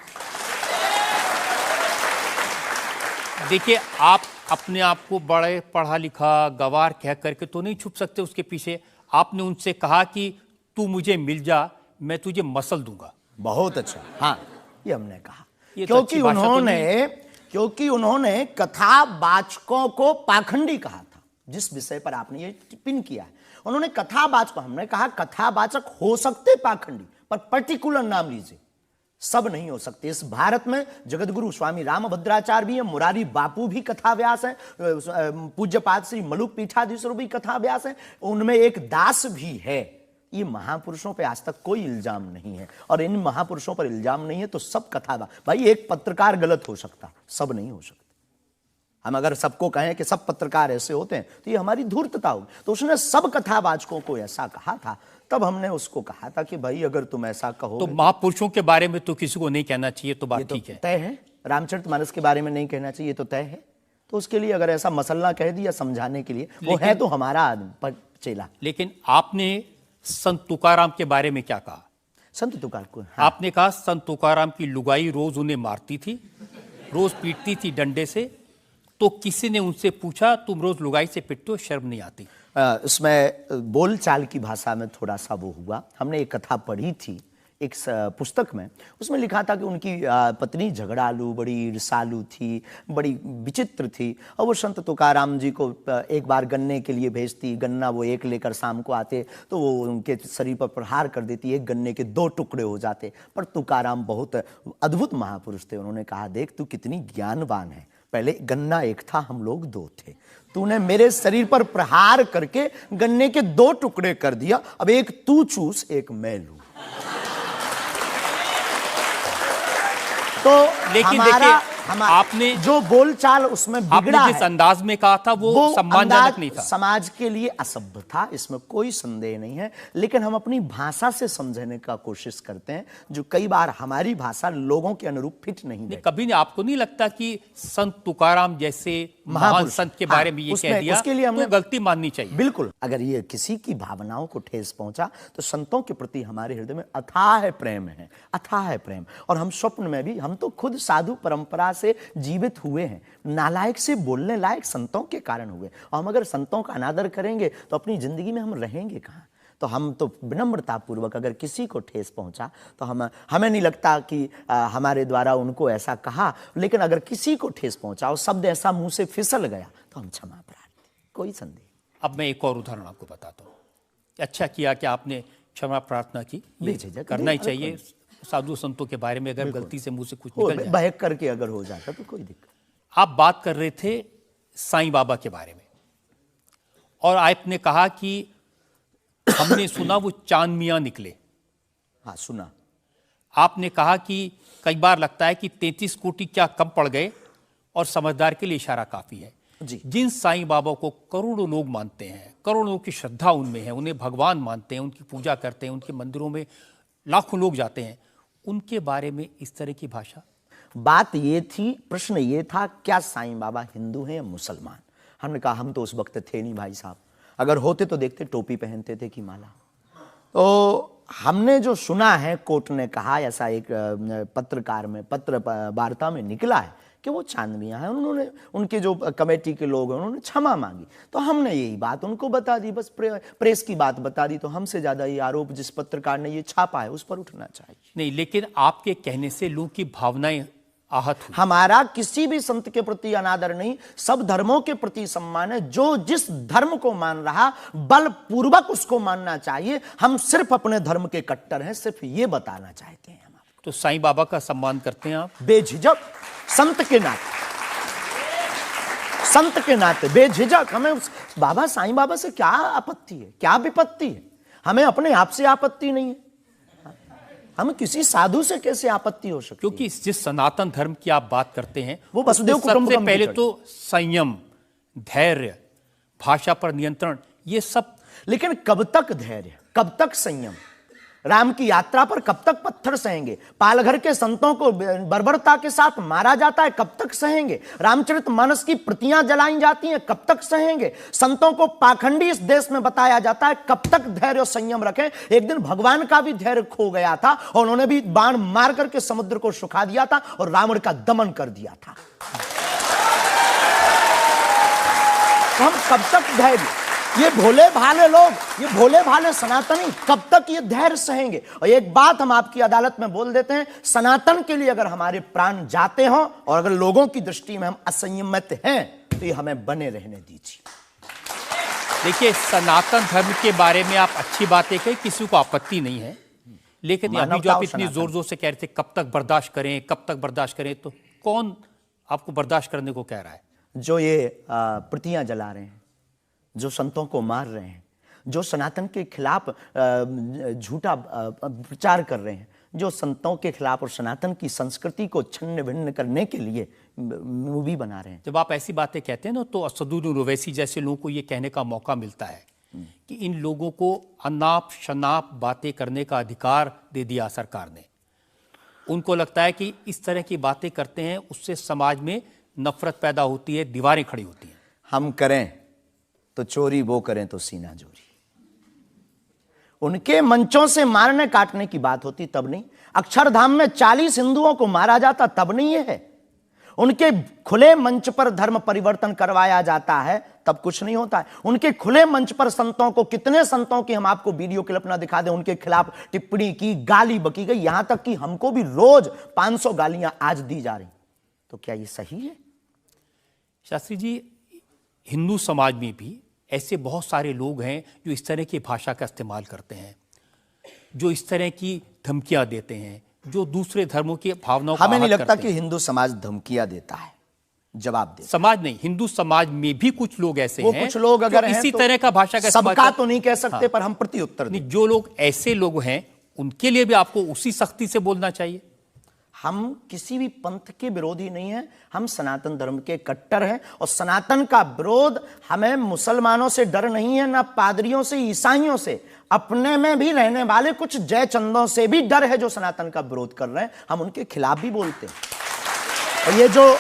देखिए, आप अपने आप को बड़े पढ़ा लिखा गवार कह करके तो नहीं छुप सकते उसके पीछे। आपने उनसे कहा कि तू मुझे मिल जा, मैं तुझे मसल दूंगा। बहुत अच्छा, हाँ, ये हमने कहा, ये तो क्योंकि उन्होंने कथावाचकों को पाखंडी कहा था, जिस विषय पर आपने ये टिप्पणी किया है। उन्होंने कथावाचक, हमने कहा कथावाचक हो सकते पाखंडी, पर पर्टिकुलर नाम लीजिए, सब नहीं हो सकते। इस भारत में जगतगुरु स्वामी रामभद्राचार्य भी है, मुरारी बापू भी कथाव्यास है, पूज्यपाद श्री मलुक पीठाधीश्वर भी कथाव्यास है, उनमें एक दास भी है। ये महापुरुषों पे आज तक कोई इल्जाम नहीं है, और इन महापुरुषों पर इल्जाम नहीं है तो सब कथा। भाई, एक पत्रकार गलत हो सकता, सब नहीं हो सकता। हम अगर सबको कहें कि सब पत्रकार ऐसे होते हैं तो ये हमारी धूर्तता होगी। तो उसने सब कथावाचकों को ऐसा कहा था, तब हमने उसको कहा था कि भाई अगर तुम ऐसा कहो तो महापुरुषों के बारे में तो किसी को नहीं कहना चाहिए, तो बात ठीक है, तय है। रामचरितमानस के बारे में नहीं कहना चाहिए तो तय है। तो उसके लिए अगर ऐसा मसला कह दिया समझाने के लिए, वो है तो हमारा चेला। लेकिन आपने संत तुकाराम के बारे में क्या कहा? संत तुकार को, हाँ। आपने कहा संत तुकाराम की लुगाई रोज उन्हें मारती थी, रोज पीटती थी डंडे से। तो किसी ने उनसे पूछा, तुम रोज लुगाई से पिटते हो, शर्म नहीं आती? इसमें बोलचाल की भाषा में थोड़ा सा वो हुआ। हमने एक कथा पढ़ी थी एक पुस्तक में, उसमें लिखा था कि उनकी पत्नी झगड़ालू, बड़ी ईर्षालु थी, बड़ी विचित्र थी, और वो संत तुकाराम जी को एक बार गन्ने के लिए भेजती, गन्ना वो एक लेकर शाम को आते तो वो उनके शरीर पर प्रहार कर देती, एक गन्ने के 2 टुकड़े हो जाते। पर तुकाराम बहुत अद्भुत महापुरुष थे, उन्होंने कहा, देख तू कितनी ज्ञानवान है, पहले गन्ना एक था, हम लोग 2 थे, तूने मेरे शरीर पर प्रहार करके गन्ने के 2 टुकड़े कर दिया, अब एक तू चूस एक मैं लूं। तो लेकिन आपने जो बोलचाल उसमें बिगड़ा आपने जिस अंदाज में कहा था वो सम्मानजनक नहीं था, समाज के लिए असभ्य था, इसमें कोई संदेह नहीं है। लेकिन हम अपनी भाषा से समझने का कोशिश करते हैं, जो कई बार हमारी भाषा लोगों के अनुरूप फिट नहीं है। कभी नहीं, आपको नहीं लगता कि संत तुकाराम जैसे महान संत के बारे में ये कह दिया, उसके लिए हमें गलती माननी चाहिए? बिल्कुल, अगर ये किसी की भावनाओं को ठेस पहुंचा तो संतों के प्रति हमारे हृदय में अथाह प्रेम है, अथाह प्रेम। और हम स्वप्न में भी, हम तो खुद साधु परंपरा से जीवित हुए हैं, नालायक से बोलने लायक संतों के कारण हुए, और हम अगर संतों का अनादर करेंगे तो अपनी जिंदगी में हम रहेंगे कहां? तो हम तो विनम्रता पूर्वक अगर किसी को ठेस पहुंचा तो हमें नहीं लगता कि हमारे द्वारा उनको ऐसा कहा, लेकिन अगर किसी को ठेस पहुंचा और शब्द ऐसा मुंह से फिसल गया तो हम क्षमा प्रार्थी, कोई संदेह। अब मैं एक और उदाहरण आपको बताता हूँ। अच्छा किया कि आपने क्षमा प्रार्थना की, करना ही चाहिए साधु संतों के बारे में, अगर गलती से मुंह से कुछ निकल जाए, बहक करके अगर हो जाता तो कोई दिक्कत। आप बात कर रहे थे साईं बाबा के बारे में, और आपने कहा कि हमने सुना वो चांद मियां निकले। हाँ, सुना। आपने कहा कि कई बार लगता है कि 33 कोटि क्या कम पड़ गए, और समझदार के लिए इशारा काफी है जी। जिन साईं बाबा को करोड़ों लोग मानते हैं, करोड़ों लोग की श्रद्धा उनमें है, उन्हें भगवान मानते हैं, उनकी पूजा करते हैं, उनके मंदिरों में लाखों लोग जाते हैं, उनके बारे में इस तरह की भाषा? बात ये थी, प्रश्न ये था, क्या साईं बाबा हिंदू हैं या मुसलमान? हमने कहा हम तो उस वक्त थे नहीं भाई साहब, अगर होते तो देखते टोपी पहनते थे कि माला। तो हमने जो सुना है, कोर्ट ने कहा, ऐसा एक पत्रकार में पत्र वार्ता में निकला है कि वो चांदनियां हैं। उन्होंने, उनके जो कमेटी के लोग हैं, उन्होंने क्षमा मांगी। तो हमने यही बात उनको बता दी, बस प्रेस की बात बता दी। तो हमसे ज्यादा ये आरोप जिस पत्रकार ने ये छापा है उस पर उठना चाहिए। नहीं, लेकिन आपके कहने से लोगों की भावनाएं आहत हुई। हमारा किसी भी संत के प्रति अनादर नहीं, सब धर्मों के प्रति सम्मान है। जो जिस धर्म को मान रहा, बलपूर्वक उसको मानना चाहिए। हम सिर्फ अपने धर्म के कट्टर हैं, सिर्फ ये बताना चाहते हैं हम आपको। तो साईं बाबा का सम्मान करते हैं आप? बेझिझक, संत के नाते, संत के नाते बेझिझक। हमें बाबा साईं बाबा से क्या आपत्ति है, क्या विपत्ति है? हमें अपने आप से आपत्ति नहीं है, हमें किसी साधु से कैसे आपत्ति हो सकती? क्योंकि जिस सनातन धर्म की आप बात करते हैं, वो वसुदेव कुटुंबकम सबसे की पहले चर्चा। तो संयम, धैर्य, भाषा पर नियंत्रण, ये सब। लेकिन कब तक धैर्य, कब तक संयम? राम की यात्रा पर कब तक पत्थर सहेंगे? पालघर के संतों को बर्बरता के साथ मारा जाता है, कब तक सहेंगे? रामचरितमानस की प्रतियां जलाई जाती हैं, कब तक सहेंगे? संतों को पाखंडी इस देश में बताया जाता है, कब तक धैर्य और संयम रखें? एक दिन भगवान का भी धैर्य खो गया था और उन्होंने भी बाण मार करके समुद्र को सुखा दिया था और रावण का दमन कर दिया था। तो हम कब तक धैर्य, ये भोले भाले लोग, ये भोले भाले सनातनी कब तक ये धैर्य सहेंगे? और एक बात हम आपकी अदालत में बोल देते हैं, सनातन के लिए अगर हमारे प्राण जाते हों और अगर लोगों की दृष्टि में हम असंयमित हैं तो ये हमें बने रहने दीजिए। देखिए, सनातन धर्म के बारे में आप अच्छी बातें कही, किसी को आपत्ति नहीं है, लेकिन अभी जो आप इतनी जोर जोर से कह रहे थे कब तक बर्दाश्त करें, कब तक बर्दाश्त करें, तो कौन आपको बर्दाश्त करने को कह रहा है? जो ये प्रतियां जला रहे हैं, जो संतों को मार रहे हैं, जो सनातन के खिलाफ झूठा प्रचार कर रहे हैं, जो संतों के खिलाफ और सनातन की संस्कृति को छिन्न भिन्न करने के लिए मूवी बना रहे हैं। जब आप ऐसी बातें कहते हैं ना, तो असदुद्दीन ओवैसी जैसे लोगों को ये कहने का मौका मिलता है कि इन लोगों को अनाप शनाप बातें करने का अधिकार दे दिया सरकार ने। उनको लगता है कि इस तरह की बातें करते हैं उससे समाज में नफरत पैदा होती है, दीवारें खड़ी होती हैं। हम करें तो चोरी, वो करें तो सीना जोरी। उनके मंचों से मारने काटने की बात होती तब नहीं, अक्षरधाम में 40 हिंदुओं को मारा जाता तब नहीं है, उनके खुले मंच पर धर्म परिवर्तन करवाया जाता है तब कुछ नहीं होता है। उनके खुले मंच पर संतों को, कितने संतों की हम आपको वीडियो क्लिप ना दिखा दें, उनके खिलाफ टिप्पणी की, गाली बकी गई, यहां तक कि हमको भी रोज 500 गालियां आज दी जा रही। तो क्या ये सही है? शास्त्री जी, हिंदू समाज में भी ऐसे बहुत सारे लोग हैं जो इस तरह की भाषा का इस्तेमाल करते हैं, जो इस तरह की धमकियां देते हैं, जो दूसरे धर्मों की भावनाओं को हमें नहीं आहत लगता करते कि हैं। हिंदू समाज धमकियां देता है, जवाब दे। समाज नहीं, हिंदू समाज में भी कुछ लोग ऐसे वो हैं, कुछ लोग अगर जो हैं इसी तो तरह का भाषा का इस्तेमाल सबका करते- तो नहीं कह सकते, पर हम प्रत्युत्तर दें। नहीं, जो लोग ऐसे लोग हैं उनके लिए भी आपको उसी सख्ती से बोलना चाहिए। हम किसी भी पंथ के विरोधी नहीं हैं, हम सनातन धर्म के कट्टर हैं और सनातन का विरोध, हमें मुसलमानों से डर नहीं है, ना पादरियों से, ईसाइयों से, अपने में भी रहने वाले कुछ जयचंदों से भी डर है जो सनातन का विरोध कर रहे हैं। हम उनके खिलाफ भी बोलते हैं। और ये जो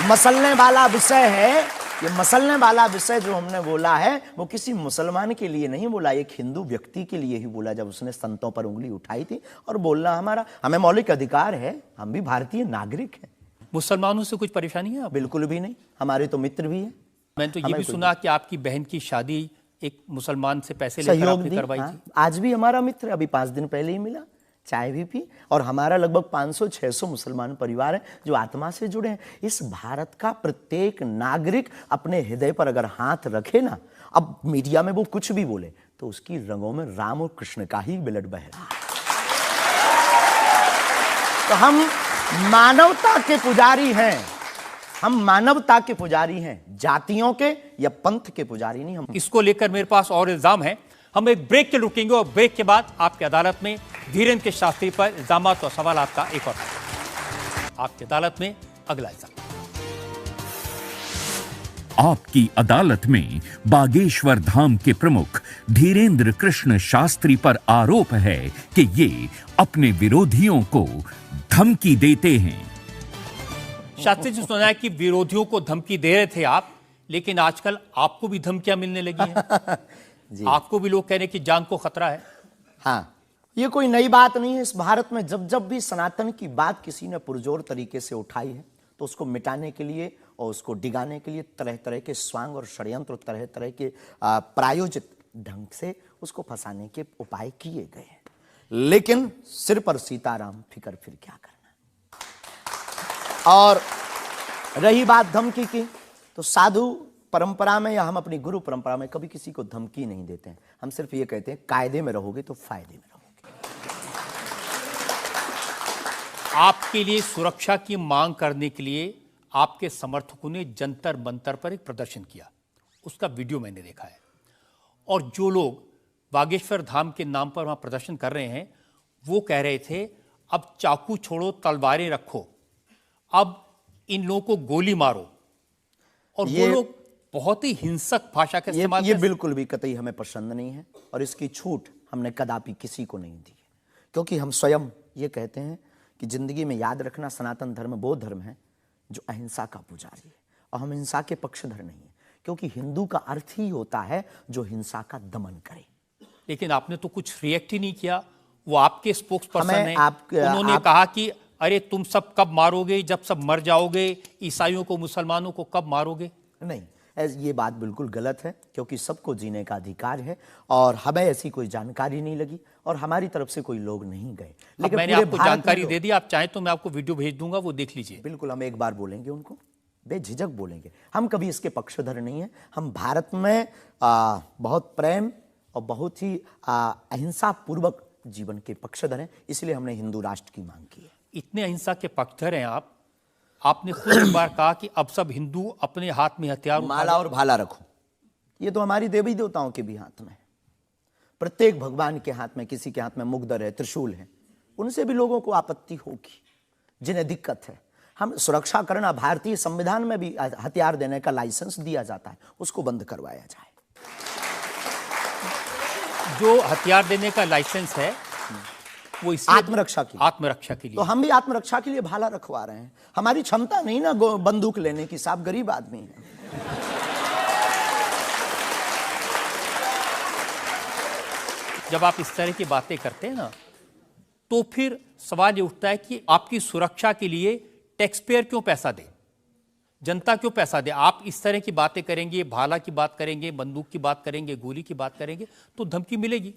मसलने वाला विषय है, ये मसलने वाला विषय जो हमने बोला है, वो किसी मुसलमान के लिए नहीं बोला, एक हिंदू व्यक्ति के लिए ही बोला, जब उसने संतों पर उंगली उठाई थी। और बोलना हमें मौलिक अधिकार है, हम भी भारतीय नागरिक हैं। मुसलमानों से कुछ परेशानी है? बिल्कुल भी नहीं, हमारे तो मित्र भी हैं। मैंने तो ये हमें भी कोई सुना कि आपकी बहन की शादी एक मुसलमान से पैसे लेकर सहयोग आपने दी, करवाई हाँ। थी। आज भी हमारा मित्र, अभी 5 दिन पहले ही मिला, चाय भी पी। और हमारा लगभग 500-600 मुसलमान परिवार है जो आत्मा से जुड़े हैं। इस भारत का प्रत्येक नागरिक अपने हृदय पर अगर हाथ रखे ना, अब मीडिया में वो कुछ भी बोले, तो उसकी रंगों में राम और कृष्ण का ही ब्लड बह रहा है। तो हम मानवता के पुजारी हैं, हम मानवता के पुजारी हैं, जातियों के या पंथ के पुजारी नहीं। हम इसको लेकर मेरे पास और इल्जाम है। हम एक ब्रेक के रुकेंगे और ब्रेक के बाद आपकी अदालत में धीरेन्द्र के शास्त्री पर इल्जामात और सवालात का एक और आपकी अदालत में अगला इल्जाम। आपकी अदालत में बागेश्वर धाम के प्रमुख धीरेन्द्र कृष्ण शास्त्री पर आरोप है कि ये अपने विरोधियों को धमकी देते हैं। शास्त्री जी, सुना है कि विरोधियों को धमकी दे रहे थे आप, लेकिन आजकल आपको भी धमकियां मिलने लगी हैं। आपको भी लोग कह रहे हैं कि जान को खतरा है। हाँ, ये कोई नई बात नहीं है। इस भारत में जब जब भी सनातन की बात किसी ने पुरजोर तरीके से उठाई है तो उसको मिटाने के लिए और उसको डिगाने के लिए तरह तरह के स्वांग और षड्यंत्र, तरह तरह के प्रायोजित ढंग से उसको फंसाने के उपाय किए गए हैं। लेकिन सिर पर सीताराम, फिकर फिर क्या करना। और रही बात धमकी की, तो साधु परंपरा में या हम अपनी गुरु परंपरा में कभी किसी को धमकी नहीं देते हैं। हम सिर्फ ये कहते हैं कायदे में रहोगे तो फायदे में रहोगे। आपके लिए सुरक्षा की मांग करने के लिए आपके समर्थकों ने जंतर मंतर पर एक प्रदर्शन किया, उसका वीडियो मैंने देखा है। और जो लोग बागेश्वर धाम के नाम पर वहां प्रदर्शन कर रहे हैं, वो कह रहे थे अब चाकू छोड़ो, तलवारें रखो, अब इन लोगों को गोली मारो। और वो लोग बहुत ही हिंसक भाषा का इस्तेमाल ये बिल्कुल भी कतई हमें पसंद नहीं है और इसकी छूट हमने कदापि किसी को नहीं दी है, क्योंकि हम स्वयं ये कहते हैं कि जिंदगी में याद रखना, सनातन धर्म वो धर्म है जो अहिंसा का पुजारी है और हम हिंसा के पक्षधर नहीं है, क्योंकि हिंदू का अर्थ ही होता है जो हिंसा का दमन करे। लेकिन आपने तो कुछ रिएक्ट ही नहीं किया। वो आपके स्पोक्स पर्सन हैं, उन्होंने कहा कि अरे तुम सब कब मारोगे, जब सब मर जाओगे, ईसाइयों को मुसलमानों को कब मारोगे। नहीं, ये बात बिल्कुल गलत है, क्योंकि सबको जीने का अधिकार है और हमें ऐसी कोई जानकारी नहीं लगी और हमारी तरफ से कोई लोग नहीं गए। लेकिन मैंने आपको जानकारी दे दी, आप चाहें तो मैं आपको वीडियो भेज दूंगा, वो देख लीजिए। बिल्कुल, हम एक बार बोलेंगे उनको, बेझिझक बोलेंगे। हम कभी इसके पक्षधर नहीं है। हम भारत में बहुत प्रेम और बहुत ही अहिंसा पूर्वक जीवन के पक्षधर हैं, इसलिए हमने हिंदू राष्ट्र की मांग की है। इतने अहिंसा के पक्षधर हैं आप, आपने खुद एक बार कहा कि अब सब हिंदू अपने हाथ में हथियार, माला और भाला रखो। ये तो हमारी देवी देवताओं के भी हाथ में है। प्रत्येक भगवान के हाथ में, किसी के हाथ में मुगदर है, त्रिशूल है, उनसे भी लोगों को आपत्ति होगी जिन्हें दिक्कत है। हम सुरक्षा करना, भारतीय संविधान में भी हथियार देने का लाइसेंस दिया जाता है, उसको बंद करवाया जाए। जो हथियार देने का लाइसेंस है वो इसलिए आत्मरक्षा के लिए। तो हम भी आत्मरक्षा के लिए भाला रखवा रहे हैं। हमारी क्षमता नहीं ना बंदूक लेने की, साहब गरीब आदमी है। जब आप इस तरह की बातें करते हैं ना, तो फिर सवाल ये उठता है कि आपकी सुरक्षा के लिए टैक्स पेयर क्यों पैसा दे, जनता क्यों पैसा दे। आप इस तरह की बातें करेंगे, भाला की बात करेंगे, बंदूक की बात करेंगे, गोली की बात करेंगे, तो धमकी मिलेगी।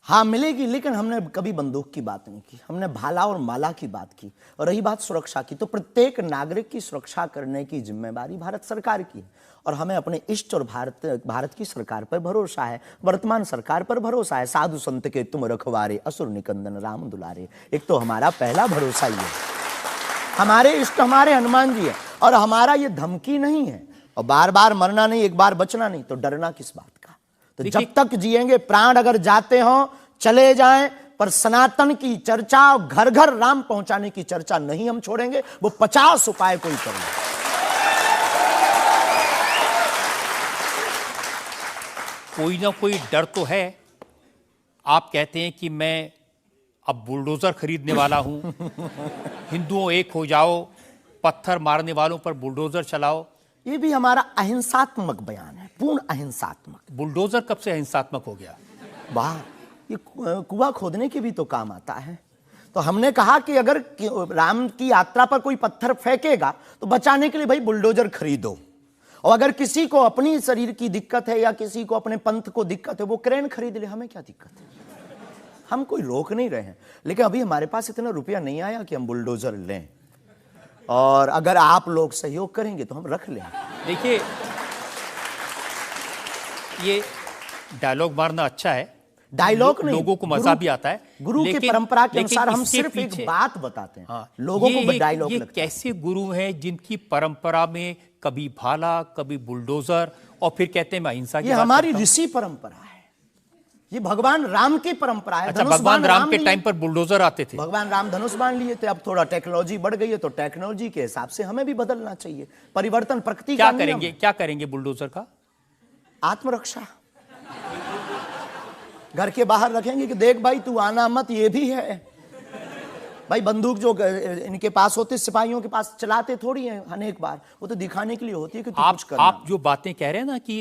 हाँ मिलेगी, लेकिन हमने कभी बंदूक की बात नहीं की, हमने भाला और माला की बात की। और रही बात सुरक्षा की, तो प्रत्येक नागरिक की सुरक्षा करने की जिम्मेदारी भारत सरकार की है और हमें अपने इष्ट और भारत की सरकार पर भरोसा है, वर्तमान सरकार पर भरोसा है। साधु संत के तुम रखवारे, असुर निकंदन राम दुलारे, एक तो हमारा पहला भरोसा ही है। हमारे इष्ट हमारे हनुमान जी है और हमारा ये धमकी नहीं है। और बार बार मरना नहीं, एक बार बचना नहीं, तो डरना किस बात का। तो जब तक जिएंगे, प्राण अगर जाते हो चले जाएं, पर सनातन की चर्चा, घर घर राम पहुंचाने की चर्चा नहीं हम छोड़ेंगे। वो 50 उपाय कोई कर ले। कोई ना कोई डर तो है। आप कहते हैं कि मैं अब बुलडोजर खरीदने वाला हूं, हिंदुओं एक हो जाओ, पत्थर मारने वालों पर बुलडोजर चलाओ। ये भी हमारा अहिंसात्मक बयान है, पूर्ण अहिंसात्मक। बुलडोजर कब से अहिंसात्मक हो गया? वाह, ये कुआं खोदने के भी तो काम आता है। तो हमने कहा कि अगर राम की यात्रा पर कोई पत्थर फेंकेगा तो बचाने के लिए भाई बुलडोजर खरीदो। और अगर किसी को अपनी शरीर की दिक्कत है या किसी को अपने पंथ को दिक्कत है, वो क्रेन खरीद ले, हमें क्या दिक्कत है। हम कोई रोक नहीं रहे हैं, लेकिन अभी हमारे पास इतना रुपया नहीं आया कि हम बुलडोजर लें। और अगर आप लोग सहयोग करेंगे तो हम रख लेंगे। देखिए, ये डायलॉग मारना अच्छा है, डायलॉग नहीं, लोगों को मजा भी आता है। गुरु की परंपरा के अनुसार हम सिर्फ एक बात बताते हैं। हाँ, लोगों को डायलॉग लगता है। कैसे गुरु हैं जिनकी परंपरा में कभी भाला, कभी बुलडोजर, और फिर कहते हैं मैं अहिंसा की बात ये हमारी करता हूं। ऋषि परंपरा है। ये भगवान राम की परंपरा है। अच्छा, धनुष भगवान बाण राम के लिए। टाइम पर बुलडोजर आते थे। भगवान राम धनुष बाण लिए थे। अब थोड़ा टेक्नोलॉजी बढ़ गई है तो टेक्नोलॉजी के हिसाब से हमें भी बदलना चाहिए। परिवर्तन प्रकृति क्या का नियम करेंगे, है। क्या करेंगे बुलडोजर का? आत्मरक्षा। घर के बाहर रखेंगे कि देख भाई तू आना मत, ये भी है भाई। बंदूक जो इनके पास होते, सिपाहियों के पास चलाते थोड़ी है अनेक बार, वो तो दिखाने के लिए होती है कि तू कुछ करना। आप जो बातें कह रहे हैं ना कि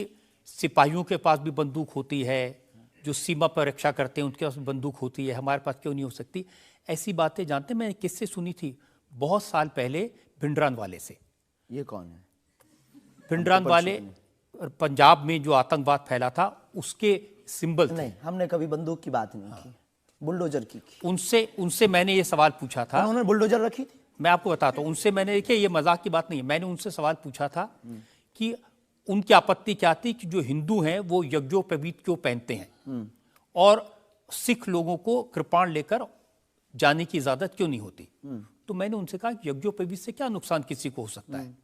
सिपाहियों के पास भी बंदूक होती है, जो सीमा पर रक्षा करते हैं उनके पास बंदूक होती है, हमारे पास क्यों नहीं हो सकती? ऐसी बातें जानते, मैंने किससे सुनी थी बहुत साल पहले, भिंडरान वाले से। ये कौन है? भिंडरान वाले पंजाब में जो आतंकवाद फैला था उसके सिंबल थे। नहीं, हमने कभी बंदूक की बात नहीं की, बुलडोजर की। उनसे मैंने ये सवाल पूछा था। उन्होंने बुलडोजर रखी थी। मैं आपको बताता हूँ, उनसे मैंने, देखिए ये मजाक की बात नहीं है, मैंने उनसे सवाल पूछा था कि उनकी आपत्ति क्या थी कि जो हिंदू हैं वो यज्ञोपवीत क्यों पहनते हैं और सिख लोगों को कृपाण लेकर जाने की इजाजत क्यों नहीं होती। तो मैंने उनसे कहा कि यज्ञोपवीत से क्या नुकसान किसी को हो सकता है?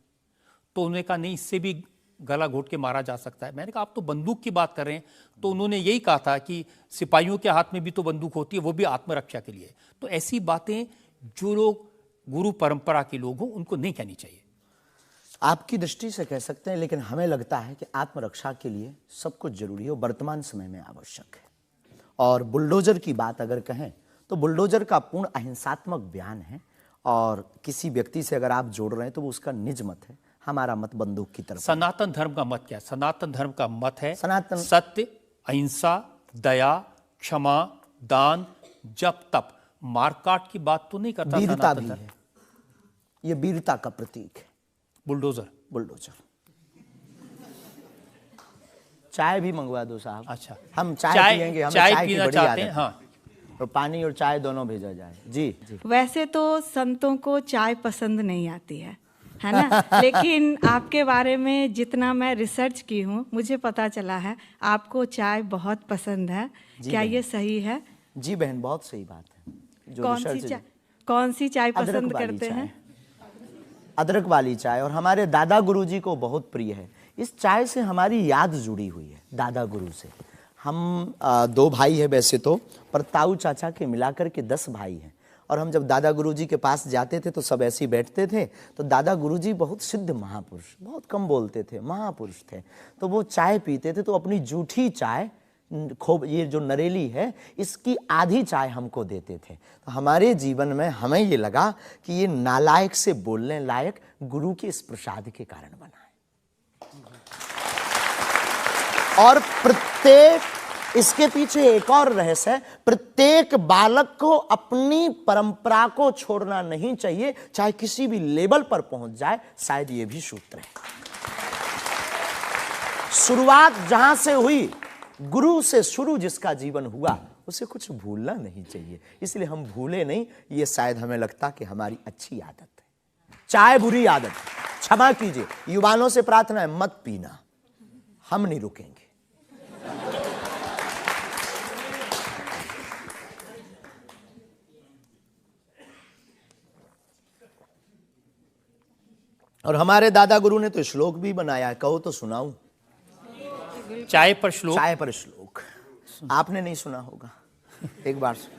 तो उन्होंने कहा नहीं, इससे भी गला घोट के मारा जा सकता है। मैंने कहा आप तो बंदूक की बात कर रहे हैं। तो उन्होंने यही कहा था कि सिपाहियों के हाथ में भी तो बंदूक होती है, वो भी आत्मरक्षा के लिए। तो ऐसी बातें जो लोग गुरु परंपरा के लोग हों उनको नहीं कहनी चाहिए। आपकी दृष्टि से कह सकते हैं, लेकिन हमें लगता है कि आत्मरक्षा के लिए सब कुछ जरूरी है और वर्तमान समय में आवश्यक है। और बुलडोजर की बात अगर कहें तो बुलडोजर का पूर्ण अहिंसात्मक बयान है और किसी व्यक्ति से अगर आप जोड़ रहे हैं तो वो उसका निज मत है। हमारा मत बंदूक की तरफ। सनातन धर्म का मत क्या है? सनातन धर्म का मत है सनातन सत्य, अहिंसा, दया, क्षमा, दान, जप, तप। मारकाट की बात तो नहीं करता। वीरता सनातन भी धर्म है, ये वीरता का प्रतीक है बुलडोजर। चाय भी मंगवा दो साहब। अच्छा, हम चाय पियेंगे, हमें चाय की पीना बड़ी चाहते आदत हैं। है। हाँ, और पानी और चाय दोनों भेजा जाए। जी। वैसे तो संतों को चाय पसंद नहीं आती है ना? लेकिन आपके बारे में जितना मैं रिसर्च की हूँ मुझे पता चला है आपको चाय बहुत पसंद है। क्या ये सही है? जी बहन, बहुत सही बात है। जो कौन सी चाय अदरक पसंद वाली करते चाय। हैं? अदरक वाली चाय, और हमारे दादा गुरु जी को बहुत प्रिय है। इस चाय से हमारी याद जुड़ी हुई है दादा गुरु से। हम 2 भाई है वैसे तो, पर ताऊ चाचा के मिलाकर के 10 भाई हैं। और हम जब दादा गुरुजी के पास जाते थे तो सब ऐसे ही बैठते थे। तो दादा गुरुजी बहुत सिद्ध महापुरुष, बहुत कम बोलते थे, महापुरुष थे। तो वो चाय पीते थे तो अपनी जूठी चाय, खूब ये जो नरेली है, इसकी आधी चाय हमको देते थे। तो हमारे जीवन में हमें ये लगा कि ये नालायक से बोलने लायक गुरु के इस प्रसाद के कारण बना है। और प्रत्येक, इसके पीछे एक और रहस्य है, प्रत्येक बालक को अपनी परंपरा को छोड़ना नहीं चाहिए, चाहे किसी भी लेवल पर पहुंच जाए। शायद ये भी सूत्र है। शुरुआत जहां से हुई, गुरु से शुरू जिसका जीवन हुआ, उसे कुछ भूलना नहीं चाहिए। इसलिए हम भूले नहीं, ये शायद हमें लगता कि हमारी अच्छी आदत है। चाय बुरी आदत, क्षमा कीजिए। युवानों से प्रार्थना है, मत पीना, हम नहीं रुकेंगे। और हमारे दादा गुरु ने तो श्लोक भी बनाया है, कहो तो सुनाऊं। चाय पर श्लोक। चाय पर श्लोक आपने नहीं सुना होगा, एक बार सुन।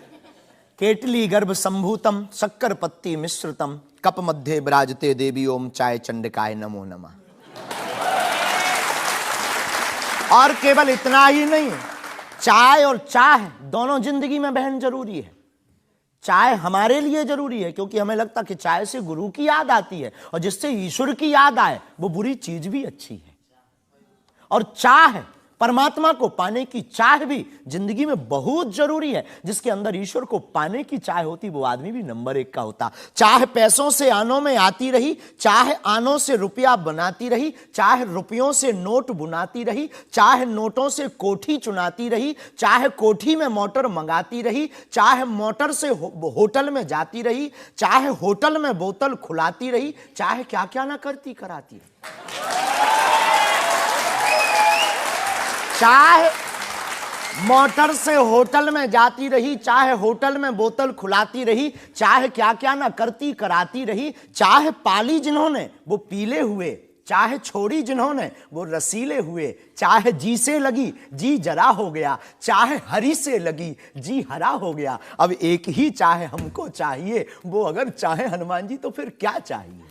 केटली गर्भ संभूतम शक्कर पत्ती मिश्रितम कप मध्य विराजते देवी ओम चाय चंडिकाय नमो नमः। और केवल इतना ही नहीं, चाय और चाह दोनों जिंदगी में बहन जरूरी है। चाय हमारे लिए जरूरी है क्योंकि हमें लगता कि चाय से गुरु की याद आती है, और जिससे ईश्वर की याद आए वो बुरी चीज भी अच्छी है। और चाह, परमात्मा को पाने की चाह भी जिंदगी में बहुत जरूरी है। जिसके अंदर ईश्वर को पाने की चाह होती, वो आदमी भी नंबर 1 का होता। चाह पैसों से आनों में आती रही, चाह आनों से रुपया बनाती रही, चाह रुपयों से नोट बुनाती रही, चाह नोटों से कोठी चुनाती रही, चाह कोठी में मोटर मंगाती रही, चाह मोटर से होटल में जाती रही, चाह होटल में बोतल खुलाती रही, चाहे क्या क्या ना करती कराती रही। चाहे मोटर से होटल में जाती रही, चाहे होटल में बोतल खुलाती रही, चाहे क्या क्या ना करती कराती रही, चाहे पाली जिन्होंने वो पीले हुए चाहे छोड़ी जिन्होंने वो रसीले हुए, चाहे जी से लगी जी जरा हो गया, चाहे हरी से लगी जी हरा हो गया। अब एक ही चाहे हमको चाहिए, वो अगर चाहे हनुमान जी तो फिर क्या चाहिए।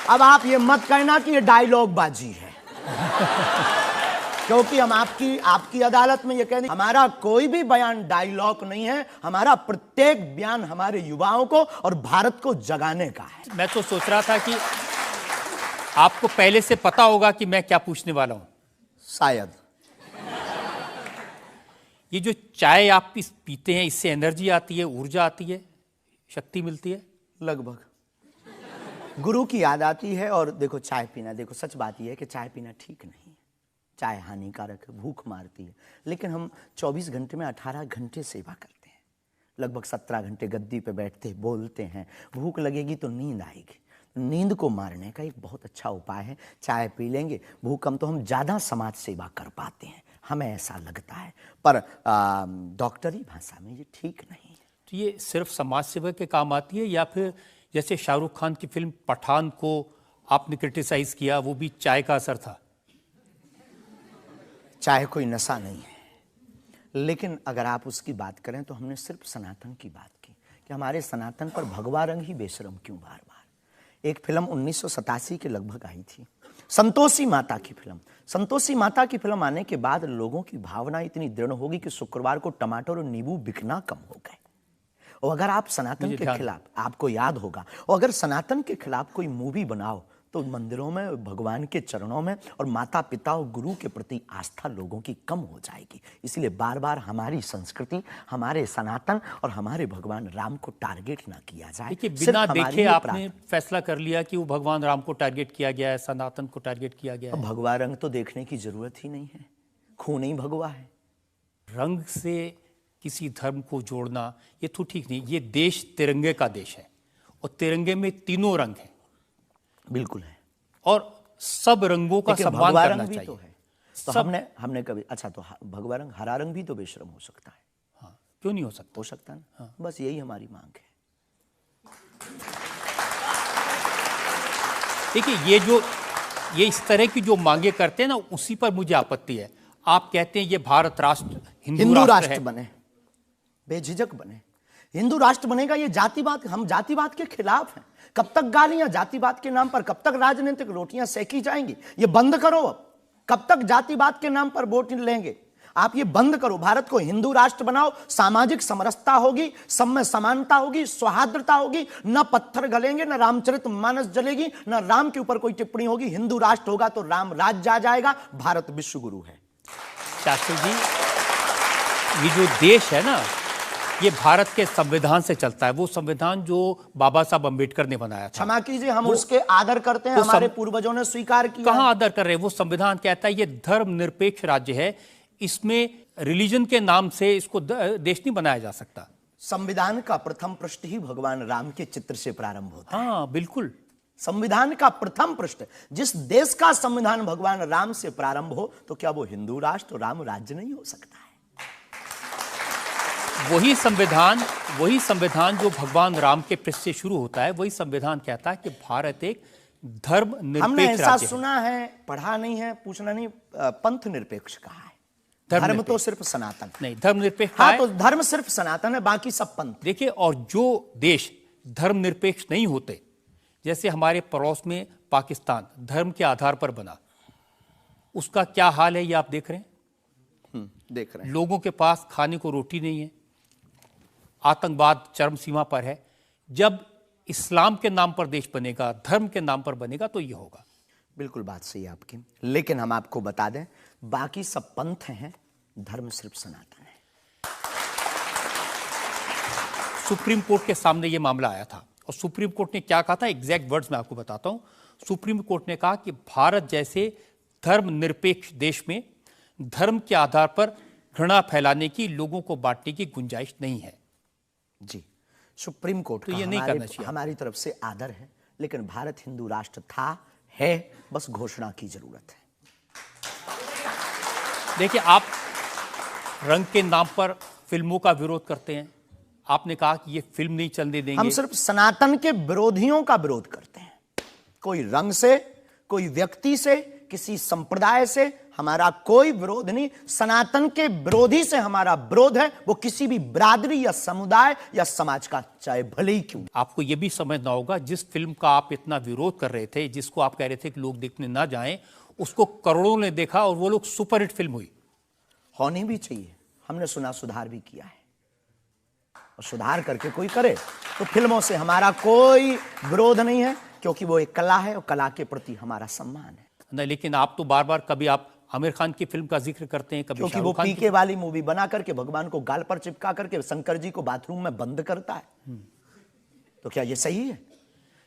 अब आप ये मत कहना कि ये डायलॉग बाजी है क्योंकि हम आपकी अदालत में ये कहते, हमारा कोई भी बयान डायलॉग नहीं है, हमारा प्रत्येक बयान हमारे युवाओं को और भारत को जगाने का है। मैं तो सोच रहा था कि आपको पहले से पता होगा कि मैं क्या पूछने वाला हूं। शायद ये जो चाय आप पीते हैं, इससे एनर्जी आती है, ऊर्जा आती है, शक्ति मिलती है? लगभग गुरु की याद आती है। और देखो चाय पीना, देखो सच बात यह है कि चाय पीना ठीक नहीं है, चाय हानिकारक है, भूख मारती है। लेकिन हम 24 घंटे में 18 घंटे सेवा करते हैं, लगभग 17 घंटे गद्दी पे बैठते बोलते हैं। भूख लगेगी तो नींद आएगी, नींद को मारने का एक बहुत अच्छा उपाय है चाय पी लेंगे। भूख कम तो हम ज़्यादा समाज सेवा कर पाते हैं, हमें ऐसा लगता है, पर डॉक्टरी भाषा में ये ठीक नहीं है। तो ये सिर्फ समाज सेवा के काम आती है, या फिर जैसे शाहरुख खान की फिल्म पठान को आपने क्रिटिसाइज किया, वो भी चाय का असर था? चाय कोई नशा नहीं है, लेकिन अगर आप उसकी बात करें तो हमने सिर्फ सनातन की बात की कि हमारे सनातन पर भगवा रंग ही बेशरम क्यों बार बार। एक फिल्म 1987 के लगभग आई थी, संतोषी माता की फिल्म। संतोषी माता की फिल्म आने के बाद लोगों की भावना इतनी दृढ़ होगी कि शुक्रवार को टमाटर और नींबू बिकना कम हो गए। और अगर आप सनातन के खिलाफ, आपको याद होगा, और अगर सनातन के खिलाफ कोई मूवी बनाओ तो मंदिरों में, भगवान के चरणों में और माता पिता और गुरु के प्रति आस्था लोगों की कम हो जाएगी। इसलिए बार बार हमारी संस्कृति, हमारे सनातन और हमारे भगवान राम को टारगेट ना किया जाए। देखिए, बिना देखे आपने फैसला कर लिया कि वो भगवान राम को टारगेट किया गया है, सनातन को टारगेट किया गया है। भगवा रंग तो देखने की जरूरत ही नहीं है, खून ही भगवा है। रंग से किसी धर्म को जोड़ना ये तो ठीक नहीं। ये देश तिरंगे का देश है और तिरंगे में तीनों रंग हैं। बिल्कुल है, और सब रंगों का सम्मान करना चाहिए। तो है तो हमने कभी, अच्छा तो भगवा रंग, हरा रंग भी तो बेशरम हो सकता है। हाँ, क्यों नहीं हो सकता? हो सकता है ना। हाँ। बस यही हमारी मांग है। देखिए, ये इस तरह की जो मांगे करते हैं ना, उसी पर मुझे आपत्ति है। आप कहते हैं ये भारत राष्ट्र हिंदू राष्ट्र बने, बेझिझक बने, हिंदू राष्ट्र बनेगा। ये जातिवाद, हम जातिवाद के खिलाफ हैं। कब तक गालियां जातिवाद के नाम पर, कब तक राजनीतिक रोटियां सेकी जाएंगी? ये बंद करो अब। कब तक जातिवाद के नाम पर वोट लेंगे? आप ये बंद करो, भारत को हिंदू राष्ट्र बनाओ। सामाजिक समरसता होगी, सब में समानता होगी, सौहार्दता होगी, न पत्थर गलेंगे, न रामचरितमानस जलेगी, न राम के ऊपर कोई टिप्पणी होगी। हिंदू राष्ट्र होगा तो राम राज्य आ जाएगा। भारत विश्व गुरु है। शास्त्री जी, ये जो देश है ना, ये भारत के संविधान से चलता है। वो संविधान जो बाबा साहब अंबेडकर ने बनाया था। क्षमा कीजिए, हम उसके आदर करते हैं, हमारे पूर्वजों ने स्वीकार किया। कहां आदर कर रहे हैं? वो संविधान कहता है ये धर्मनिरपेक्ष राज्य है, इसमें रिलीजन के नाम से इसको देश नहीं बनाया जा सकता। संविधान का प्रथम पृष्ठ ही भगवान राम के चित्र से प्रारंभ होता है। हाँ, बिल्कुल। संविधान का प्रथम पृष्ठ, जिस देश का संविधान भगवान राम से प्रारंभ हो, तो क्या वो हिंदू राष्ट्र, राम राज्य नहीं हो सकता है? वही संविधान जो भगवान राम के पृष्ठ से शुरू होता है, वही संविधान कहता है कि भारत एक धर्म निरपेक्ष हमने ऐसा राज्य सुना है, पढ़ा नहीं है, पूछना नहीं, पंथ निरपेक्ष कहा है। धर्म तो सिर्फ सनातन नहीं, धर्म निरपेक्ष। हाँ, तो धर्म सिर्फ सनातन है, बाकी सब पंथ। देखिए, और जो देश धर्म निरपेक्ष नहीं होते, जैसे हमारे पड़ोस में पाकिस्तान धर्म के आधार पर बना, उसका क्या हाल है ये आप देख रहे हैं। देख रहे हैं, लोगों के पास खाने को रोटी नहीं है, आतंकवाद चरम सीमा पर है। जब इस्लाम के नाम पर देश बनेगा, धर्म के नाम पर बनेगा, तो ये होगा। बिल्कुल बात सही है आपकी, लेकिन हम आपको बता दें, बाकी सब पंथ हैं, धर्म सिर्फ सनातन है। सुप्रीम कोर्ट के सामने ये मामला आया था और सुप्रीम कोर्ट ने क्या कहा था, एग्जैक्ट वर्ड्स मैं आपको बताता हूं। सुप्रीम कोर्ट ने कहा कि भारत जैसे धर्मनिरपेक्ष देश में धर्म के आधार पर घृणा फैलाने की, लोगों को बांटने की गुंजाइश नहीं है। जी, सुप्रीम कोर्ट तो ये नहीं करना चाहिए। हमारी तरफ से आदर है, लेकिन भारत हिंदू राष्ट्र था, है, बस घोषणा की जरूरत है। देखिए, आप रंग के नाम पर फिल्मों का विरोध करते हैं, आपने कहा कि ये फिल्म नहीं चलने देंगे। हम सिर्फ सनातन के विरोधियों का विरोध करते हैं, कोई रंग से, कोई व्यक्ति से, किसी संप्रदाय से हमारा कोई विरोध नहीं। सनातन के विरोधी से हमारा विरोध है, वो किसी भी बिरादरी या समुदाय या समाज का, चाहे भले ही क्यों। आपको यह भी समझना होगा, जिस फिल्म का आप इतना विरोध कर रहे थे, जिसको आप कह रहे थे कि लोग देखने ना जाएं, उसको करोड़ों ने देखा और वो लोग सुपरहिट फिल्म हुई। होनी भी चाहिए, हमने सुना सुधार भी किया है, और सुधार करके कोई करे तो फिल्मों से हमारा कोई विरोध नहीं है, क्योंकि वो एक कला है और कला के प्रति हमारा सम्मान है। नहीं, लेकिन आप तो बार बार कभी आप आमिर खान की फिल्म का जिक्र करते हैं, कभी क्योंकि वो पीके वाली मूवी बना करके भगवान को गाल पर चिपका करके शंकर जी को बाथरूम में बंद करता है। तो क्या ये सही है?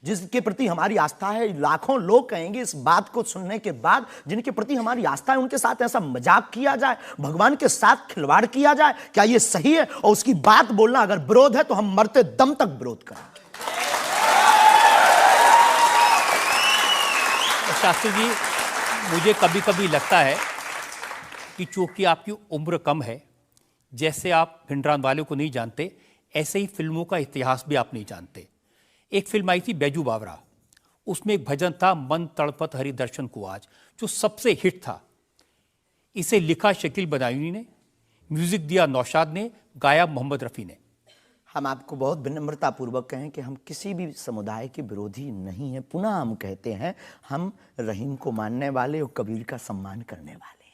जिसके प्रति हमारी आस्था है, लाखों लोग कहेंगे इस बात को सुनने के बाद, जिनके प्रति हमारी आस्था है उनके साथ ऐसा मजाक किया जाए, भगवान के साथ खिलवाड़ किया जाए, क्या ये सही है? और उसकी बात बोलना अगर विरोध है तो हम मरते दम तक विरोध करेंगे। शास्त्री जी, मुझे कभी कभी लगता है कि चूंकि आपकी उम्र कम है, जैसे आप भिंडरान को नहीं जानते, ऐसे ही फिल्मों का इतिहास भी आप नहीं जानते। एक फिल्म आई थी बैजू बावरा, उसमें एक भजन था मन तड़पत हरि दर्शन को आज, जो सबसे हिट था। इसे लिखा शकील बदायूनी ने, म्यूजिक दिया नौशाद ने, गाया मोहम्मद रफ़ी ने। हम आपको बहुत विनम्रता पूर्वक कहें कि हम किसी भी समुदाय के विरोधी नहीं हैं। पुनः हम कहते हैं, हम रहीम को मानने वाले और कबीर का सम्मान करने वाले हैं।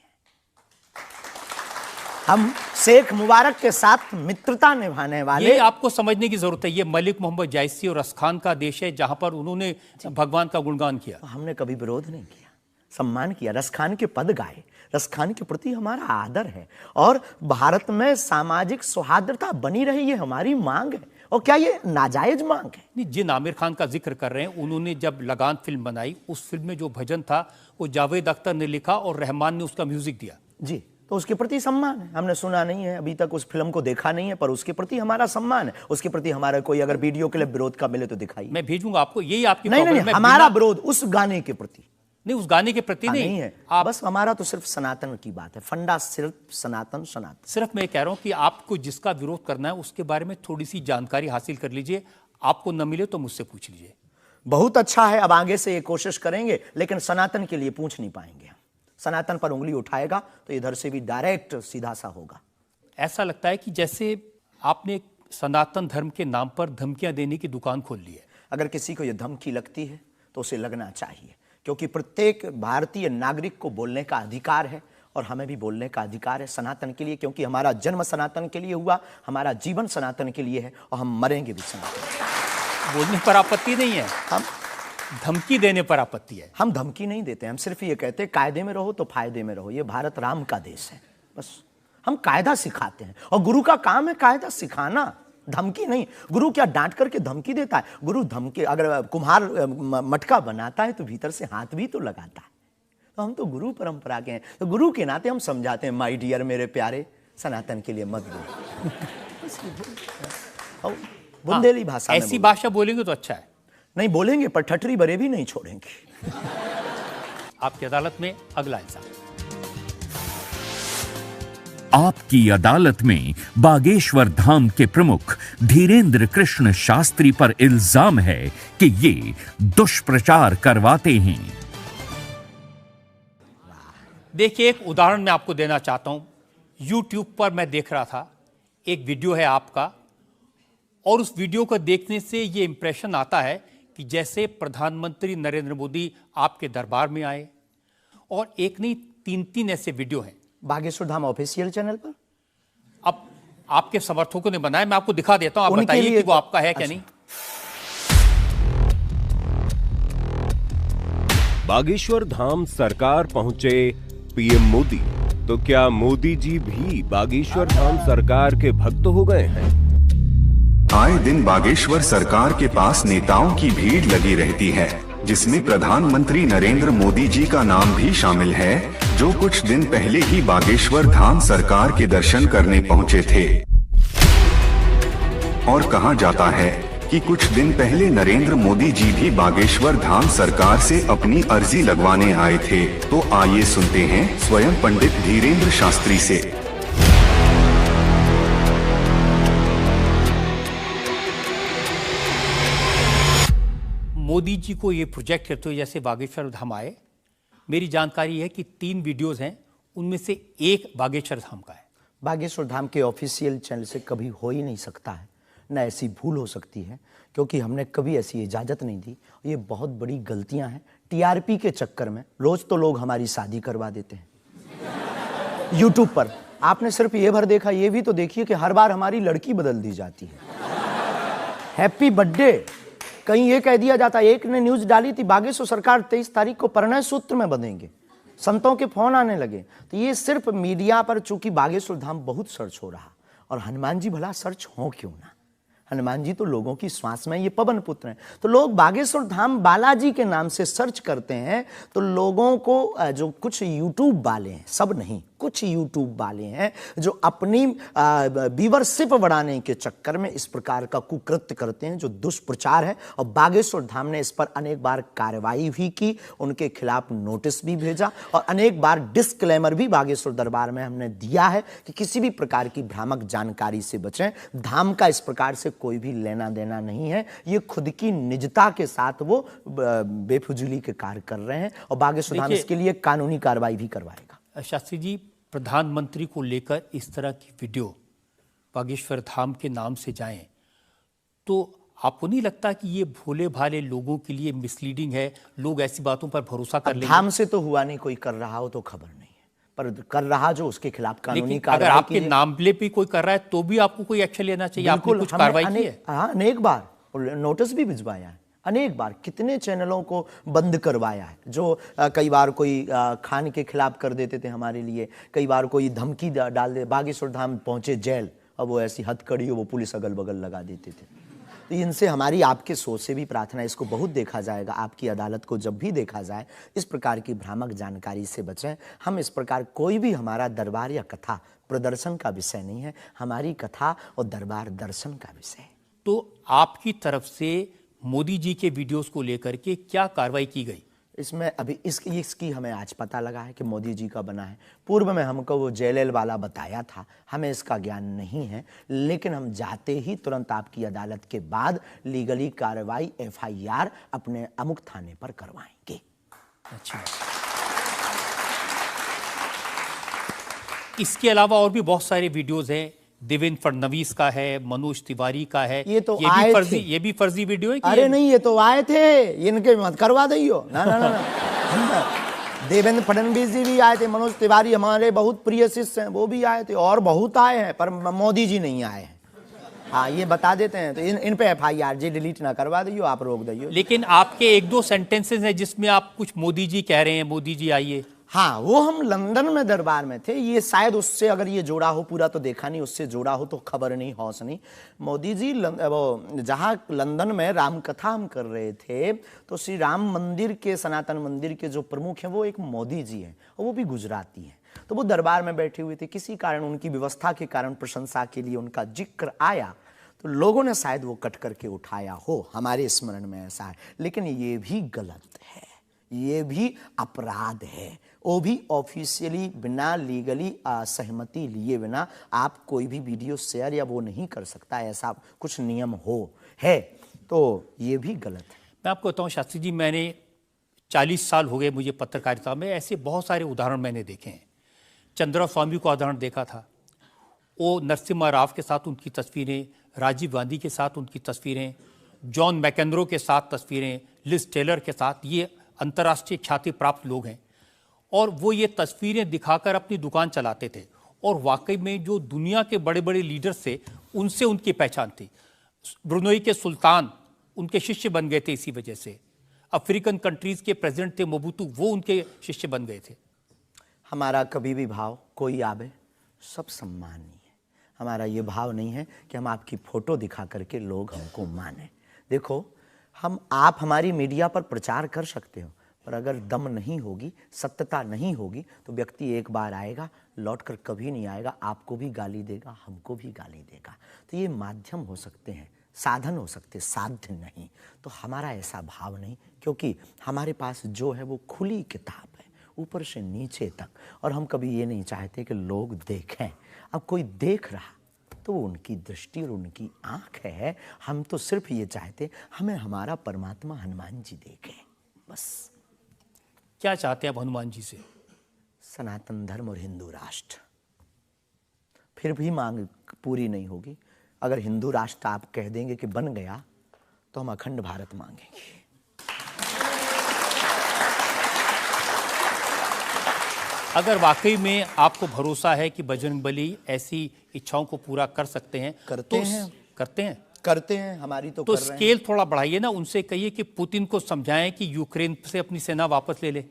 हम शेख मुबारक के साथ मित्रता निभाने वाले। ये आपको समझने की जरूरत है, ये मलिक मोहम्मद जायसी और रसखान का देश है, जहां पर उन्होंने भगवान का गुणगान किया। हमने कभी विरोध नहीं किया, सम्मान किया, रसखान के पद गाए। रसखान के प्रति हमारा आदर है, और भारत में सामाजिक सौहार्दता बनी रही, ये हमारी मांग है। और क्या ये नाजायज मांग है? नहीं, जिन आमिर खान का जिक्र कर रहे हैं, उन्होंने जब लगान फिल्म बनाई, उस फिल्म में जो भजन था वो जावेद अख्तर ने लिखा और रहमान ने उसका म्यूजिक दिया। जी, तो उसके प्रति सम्मान है। हमने सुना नहीं है, अभी तक उस फिल्म को देखा नहीं है, पर उसके प्रति हमारा सम्मान है। उसके प्रति हमारा कोई अगर वीडियो के लिए विरोध का मिले तो दिखाइए। मैं भेजूंगा आपको, यही आपकी नहीं, प्रॉब्लम है। हमारा विरोध उस गाने के प्रति नहीं, उस गाने के प्रति नहीं है। बस हमारा तो सिर्फ सनातन की बात है, फंडा सिर्फ सनातन। सिर्फ मैं कह रहा हूं कि आपको जिसका विरोध करना है उसके बारे में थोड़ी सी जानकारी हासिल कर लीजिए। आपको न मिले तो मुझसे पूछ लीजिए। बहुत अच्छा है, अब आगे से ये कोशिश करेंगे, लेकिन सनातन के लिए पूछ नहीं पाएंगे। सनातन पर उंगली उठाएगा तो इधर से भी डायरेक्ट सीधा सा होगा। ऐसा लगता है कि जैसे आपने सनातन धर्म के नाम पर धमकियां देने की दुकान खोल ली है। अगर किसी को यह धमकी लगती है तो उसे लगना चाहिए, क्योंकि प्रत्येक भारतीय नागरिक को बोलने का अधिकार है, और हमें भी बोलने का अधिकार है सनातन के लिए, क्योंकि हमारा जन्म सनातन के लिए हुआ, हमारा जीवन सनातन के लिए है, और हम मरेंगे भी सनातन। बोलने पर आपत्ति नहीं है, हम धमकी देने पर आपत्ति है। हम धमकी नहीं देते, हम सिर्फ ये कहते हैं कायदे में रहो तो फायदे में रहो। ये भारत राम का देश है, बस हम कायदा सिखाते हैं, और गुरु का काम है कायदा सिखाना, धमकी नहीं। गुरु क्या डांट करके धमकी देता है? गुरु धमकी, अगर कुम्हार मटका बनाता है तो भीतर से हाथ भी तो लगाता है। तो हम तो गुरु परंपरा के हैं, तो गुरु के नाते हम समझाते हैं, माय डियर, मेरे प्यारे, सनातन के लिए मत बोलो। बुंदेली भाषा में ऐसी भाषा बोलेंगे तो अच्छा है। नहीं बोलेंगे, पर ठठरी बरे भी नहीं छोड़ेंगे। आपकी अदालत में अगला इंसान। आपकी अदालत में बागेश्वर धाम के प्रमुख धीरेन्द्र कृष्ण शास्त्री पर इल्जाम है कि ये दुष्प्रचार करवाते हैं। देखिए, एक उदाहरण मैं आपको देना चाहता हूं। YouTube पर मैं देख रहा था, एक वीडियो है आपका, और उस वीडियो को देखने से ये इंप्रेशन आता है कि जैसे प्रधानमंत्री नरेंद्र मोदी आपके दरबार में आए, और एक नहीं 3 ऐसे वीडियो हैं बागेश्वर धाम ऑफिशियल चैनल पर। अब आपके समर्थकों ने बनाया, मैं आपको दिखा देता हूं, आप बताइए कि वो आपका है क्या नहीं। बागेश्वर धाम सरकार पहुंचे पीएम मोदी, तो क्या मोदी जी भी बागेश्वर धाम सरकार के भक्त हो गए हैं? आए दिन बागेश्वर सरकार के पास नेताओं की भीड़ लगी रहती है, जिसमें प्रधानमंत्री नरेंद्र मोदी जी का नाम भी शामिल है, जो कुछ दिन पहले ही बागेश्वर धाम सरकार के दर्शन करने पहुंचे थे। और कहा जाता है कि कुछ दिन पहले नरेंद्र मोदी जी भी बागेश्वर धाम सरकार से अपनी अर्जी लगवाने आए थे। तो आइए सुनते हैं स्वयं पंडित धीरेन्द्र शास्त्री से। मोदी जी को ये प्रोजेक्ट करते हुए जैसे बागेश्वर धाम आए, मेरी जानकारी है कि 3 वीडियोस हैं, उनमें से एक बागेश्वर धाम का है। बागेश्वर धाम के ऑफिशियल चैनल से कभी हो ही नहीं सकता है, न ऐसी भूल हो सकती है, क्योंकि हमने कभी ऐसी इजाज़त नहीं दी। ये बहुत बड़ी गलतियां हैं। टीआरपी के चक्कर में रोज तो लोग हमारी शादी करवा देते हैं यूट्यूब पर। आपने सिर्फ ये भर देखा, ये भी तो देखिए कि हर बार हमारी लड़की बदल दी जाती है। हैप्पी बर्थडे कहीं ये कह दिया जाता है। एक ने न्यूज डाली थी, बागेश्वर सरकार 23 तारीख को परिणय सूत्र में बंधेंगे। संतों के फोन आने लगे। तो ये सिर्फ मीडिया पर, चूंकि बागेश्वर धाम बहुत सर्च हो रहा, और हनुमान जी भला सर्च हो क्यों ना, हनुमान जी तो लोगों की श्वास में, ये पवन पुत्र हैं। तो लोग बागेश्वर धाम बालाजी के नाम से सर्च करते हैं, तो लोगों को जो कुछ यूट्यूब वाले हैं, सब नहीं, कुछ यूट्यूब वाले हैं जो अपनी व्यूअरशिप बढ़ाने के चक्कर में इस प्रकार का कुकृत्य करते हैं, जो दुष्प्रचार है। और बागेश्वर धाम ने इस पर अनेक बार कार्रवाई भी की, उनके खिलाफ नोटिस भी भेजा, और अनेक बार डिस्क्लेमर भी बागेश्वर दरबार में हमने दिया है कि किसी भी प्रकार की भ्रामक जानकारी से बचें। धाम का इस प्रकार से कोई भी लेना देना नहीं है। ये खुद की निजता के साथ वो बेफुजूली के कार्य कर रहे हैं, और बागेश्वर धाम इसके लिए कानूनी कार्रवाई भी करवाएगा। शास्त्री जी, प्रधानमंत्री को लेकर इस तरह की वीडियो बागेश्वर धाम के नाम से जाएं, तो आपको नहीं लगता कि ये भोले भाले लोगों के लिए मिसलीडिंग है? लोग ऐसी बातों पर भरोसा कर लेंगे। धाम से तो हुआ नहीं, कोई कर रहा हो तो खबर नहीं है, पर कर रहा जो उसके खिलाफ कानूनी कार्रवाई। अगर आपके नाम पे भी कोई कर रहा है तो भी आपको कोई एक्शन लेना चाहिए। आपने कुछ कार्रवाई की है? हाँ, अनेक बार नोटिस भी भिजवाया है, अनेक बार कितने चैनलों को बंद करवाया है, जो कई बार कोई खान के खिलाफ कर देते थे हमारे लिए, कई बार कोई धमकी डाल दे। बागेश्वर धाम पहुंचे जेल, अब वो ऐसी हथकड़ी हो, वो पुलिस अगल बगल लगा देते थे। तो इनसे हमारी आपके सोच से भी प्रार्थना, इसको बहुत देखा जाएगा, आपकी अदालत को जब भी देखा जाए, इस प्रकार की भ्रामक जानकारी से बचें। हम इस प्रकार, कोई भी हमारा दरबार या कथा प्रदर्शन का विषय नहीं है, हमारी कथा और दरबार दर्शन का विषय है। तो आपकी तरफ से मोदी जी के वीडियोस को लेकर के क्या कार्रवाई की गई? इसमें अभी इसकी हमें आज पता लगा है कि मोदी जी का बना है। पूर्व में हमको वो जेएलएल वाला बताया था, हमें इसका ज्ञान नहीं है, लेकिन हम जाते ही तुरंत आपकी अदालत के बाद लीगली कार्रवाई एफआईआर अपने अमुक थाने पर करवाएंगे। अच्छा, इसके अलावा और भी बहुत सारे वीडियोस हैं। देवेंद्र फडणवीस का है, मनोज तिवारी का है। ये तो आए थे। ये भी फर्जी वीडियो है? अरे नहीं, ये तो आए थे, इनके मत करवा दियो ना ना ना, ना। देवेंद्र फडणवीस जी भी आए थे, मनोज तिवारी हमारे बहुत प्रिय शिष्य हैं, वो भी आए थे, और बहुत आए हैं, पर मोदी जी नहीं आए हैं। हाँ, ये बता देते हैं, तो इन पे एफआईआर जी डिलीट ना करवा दियो, आप रोक दियो। लेकिन आपके 1-2 सेंटेंसेस हैं जिसमें आप कुछ मोदी जी कह रहे हैं, मोदी जी आइए। हाँ, वो हम लंदन में दरबार में थे, ये शायद उससे अगर ये जोड़ा हो, पूरा तो देखा नहीं, उससे जोड़ा हो तो खबर नहीं, हौस नहीं। मोदी जी वो जहाँ लंदन में राम कथा हम कर रहे थे, तो श्री राम मंदिर के, सनातन मंदिर के जो प्रमुख हैं वो एक मोदी जी हैं, और वो भी गुजराती हैं। तो वो दरबार में बैठे हुए थे, किसी कारण उनकी व्यवस्था के कारण प्रशंसा के लिए उनका जिक्र आया, तो लोगों ने शायद वो कट करके उठाया हो, हमारे स्मरण में ऐसा है। लेकिन ये भी गलत है, ये भी अपराध है। वो भी ऑफिशियली बिना लीगली सहमति लिए बिना आप कोई भी वीडियो शेयर या वो नहीं कर सकता, ऐसा कुछ नियम है, तो ये भी गलत है। मैं आपको बताऊं शास्त्री जी, मैंने 40 साल हो गए मुझे पत्रकारिता में, ऐसे बहुत सारे उदाहरण मैंने देखे हैं। चंद्रा स्वामी को उदाहरण देखा था, वो नरसिम्हा राव के साथ उनकी तस्वीरें, राजीव गांधी के साथ उनकी तस्वीरें, जॉन मैकेंद्रो के साथ तस्वीरें, लिज टेलर के साथ, ये अंतर्राष्ट्रीय ख्याति प्राप्त लोग हैं, और वो ये तस्वीरें दिखाकर अपनी दुकान चलाते थे। और वाकई में जो दुनिया के बड़े बड़े लीडर्स थे, उनसे उनकी पहचान थी। ब्रुनई के सुल्तान उनके शिष्य बन गए थे इसी वजह से। अफ्रीकन कंट्रीज के प्रेसिडेंट थे मोबुतू, वो उनके शिष्य बन गए थे। हमारा कभी भी भाव, कोई आवे सब सम्मानीय है। हमारा ये भाव नहीं है कि हम आपकी फोटो दिखा करके लोग हमको माने। देखो, आप हमारी मीडिया पर प्रचार कर सकते हो, पर अगर दम नहीं होगी, सत्यता नहीं होगी, तो व्यक्ति एक बार आएगा, लौटकर कभी नहीं आएगा, आपको भी गाली देगा, हमको भी गाली देगा। तो ये माध्यम हो सकते हैं, साधन हो सकते, साध्य नहीं। तो हमारा ऐसा भाव नहीं, क्योंकि हमारे पास जो है वो खुली किताब है, ऊपर से नीचे तक, और हम कभी ये नहीं चाहते कि लोग देखें। अब कोई देख रहा तो वो उनकी दृष्टि और उनकी आंख है। हम तो सिर्फ ये चाहते हमें हमारा परमात्मा हनुमान जी देखे, बस। क्या चाहते हैं आप हनुमान जी से? सनातन धर्म और हिंदू राष्ट्र। फिर भी मांग पूरी नहीं होगी। अगर हिंदू राष्ट्र आप कह देंगे कि बन गया तो हम अखंड भारत मांगेंगे। अगर वाकई में आपको भरोसा है कि बजरंगबली ऐसी इच्छाओं को पूरा कर सकते हैं, करते हैं हमारी तो कर रहे हैं। स्केल थोड़ा बढ़ाइए ना, उनसे कहिए कि पुतिन को समझाएं कि यूक्रेन से अपनी सेना वापस ले ले।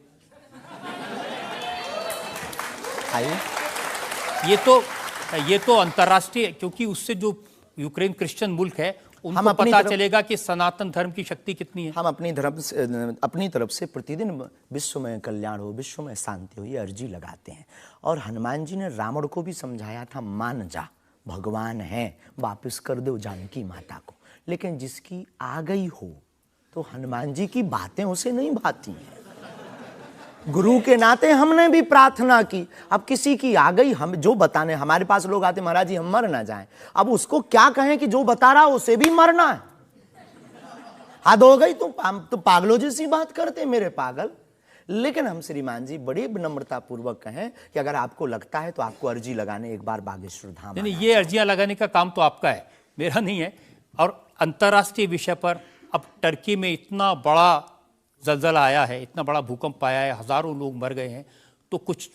ये तो अंतर्राष्ट्रीय, क्योंकि उससे जो यूक्रेन क्रिश्चियन मुल्क है उनको पता चलेगा कि सनातन धर्म की शक्ति कितनी है। हम अपनी तरफ से प्रतिदिन विश्व में कल्याण हो, विश्व में शांति हो, ये अर्जी लगाते हैं। और हनुमान जी ने रावण को भी समझाया था, मान जा भगवान है, वापस कर दो जानकी माता को। लेकिन जिसकी आ गई हो तो हनुमान जी की बातें उसे नहीं भाती हैं। गुरु के नाते हमने भी प्रार्थना की। अब किसी की आ गई, हम जो बताने, हमारे पास लोग आते, महाराज जी हम मर ना जाएं। अब उसको क्या कहें कि जो बता रहा उसे भी मरना है। हद हो गई, तो पागलों जैसी बात करते मेरे पागल। लेकिन हम श्रीमान जी बड़े विनम्रता पूर्वक कहें कि अगर आपको लगता है तो आपको अर्जी लगाने एक बार बागेश्वर धाम। नहीं, ये अर्जियां लगाने का काम तो आपका है, मेरा नहीं है। और अंतर्राष्ट्रीय विषय पर अब टर्की में इतना बड़ा जलजला आया है, इतना बड़ा भूकंप आया है, हजारों लोग मर गए हैं, तो कुछ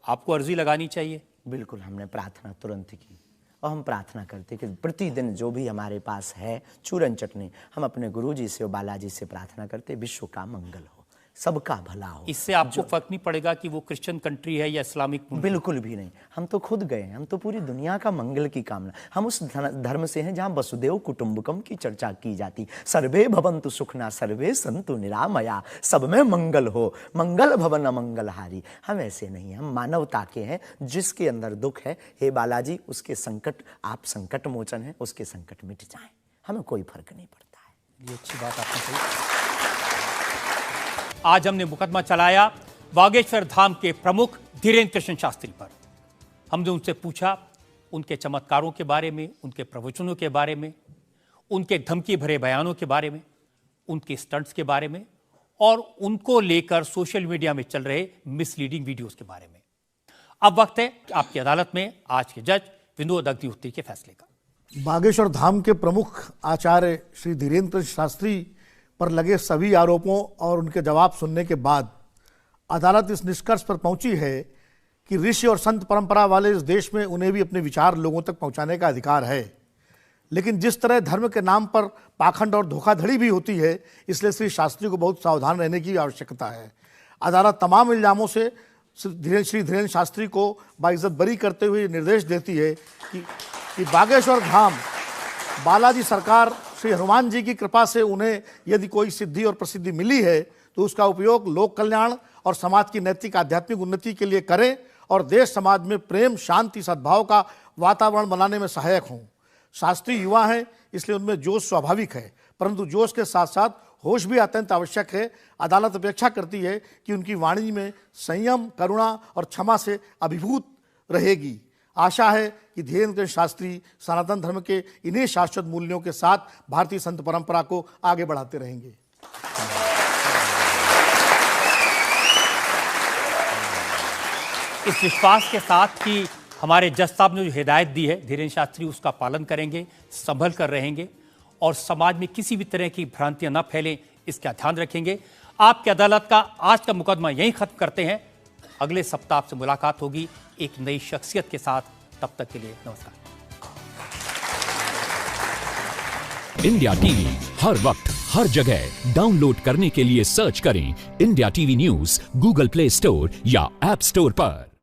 आपको अर्जी लगानी चाहिए। बिल्कुल, हमने प्रार्थना तुरंत की और हम प्रार्थना करते कि प्रतिदिन जो भी हमारे पास है चूरन चटनी, हम अपने गुरुजी से और बालाजी से प्रार्थना करते विश्व का मंगल हो, सबका भला हो। इससे आपको फर्क नहीं पड़ेगा कि वो क्रिश्चियन कंट्री है या इस्लामिक मुल्क? बिल्कुल भी नहीं। हम तो खुद गए, हम तो पूरी दुनिया का मंगल की कामना। हम उस धर्म से हैं जहां वसुदेव कुटुंबकम की चर्चा की जाती। सर्वे भवन्तु सुखना सर्वे सन्तु निरामया, सब में मंगल हो, मंगल भवन अमंगलहारी। हम ऐसे नहीं, हम मानवता के हैं। जिसके अंदर दुख है, हे बालाजी उसके संकट, आप संकट मोचन है, उसके संकट मिट जाएं, हमें कोई फर्क नहीं पड़ता है। ये अच्छी बात आपने कही। आज हमने मुकदमा चलाया बागेश्वर धाम के प्रमुख धीरेन्द्र कृष्ण शास्त्री पर। हमने उनसे पूछा उनके चमत्कारों के बारे में, उनके प्रवचनों के बारे में, उनके धमकी भरे बयानों के बारे में, उनके स्टंट्स के बारे में और उनको लेकर सोशल मीडिया में चल रहे मिसलीडिंग वीडियोस के बारे में। अब वक्त है आपकी अदालत में आज के जज विनोद अग्निहोत्री के फैसले का। बागेश्वर धाम के प्रमुख आचार्य श्री धीरेन्द्र कृष्ण शास्त्री पर लगे सभी आरोपों और उनके जवाब सुनने के बाद अदालत इस निष्कर्ष पर पहुंची है कि ऋषि और संत परंपरा वाले इस देश में उन्हें भी अपने विचार लोगों तक पहुंचाने का अधिकार है। लेकिन जिस तरह धर्म के नाम पर पाखंड और धोखाधड़ी भी होती है, इसलिए श्री शास्त्री को बहुत सावधान रहने की आवश्यकता है। अदालत तमाम इल्जामों से श्री धीरेन्द्र शास्त्री को बाइज्जत बरी करते हुए निर्देश देती है कि बागेश्वर धाम बालाजी सरकार श्री हनुमान जी की कृपा से उन्हें यदि कोई सिद्धि और प्रसिद्धि मिली है तो उसका उपयोग लोक कल्याण और समाज की नैतिक आध्यात्मिक उन्नति के लिए करें और देश समाज में प्रेम, शांति, सद्भाव का वातावरण बनाने में सहायक हों। शास्त्री युवा हैं, इसलिए उनमें जोश स्वाभाविक है, परंतु जोश के साथ साथ होश भी अत्यंत आवश्यक है। अदालत अपेक्षा करती है कि उनकी वाणी में संयम, करुणा और क्षमा से अभिभूत रहेगी। आशा है कि धीरेन्द्र कृष्ण शास्त्री सनातन धर्म के इन्हीं शाश्वत मूल्यों के साथ भारतीय संत परंपरा को आगे बढ़ाते रहेंगे। इस विश्वास के साथ कि हमारे जज साहब ने जो हिदायत दी है धीरेन्द्र शास्त्री उसका पालन करेंगे, संभल कर रहेंगे और समाज में किसी भी तरह की भ्रांतियां न फैलें, इसका ध्यान रखेंगे। आपकी अदालत का आज का मुकदमा यहीं खत्म करते हैं। अगले सप्ताह आपसे मुलाकात होगी एक नई शख्सियत के साथ। तब तक के लिए नमस्कार। इंडिया टीवी हर वक्त हर जगह डाउनलोड करने के लिए सर्च करें India TV news Google play store या ऐप स्टोर पर।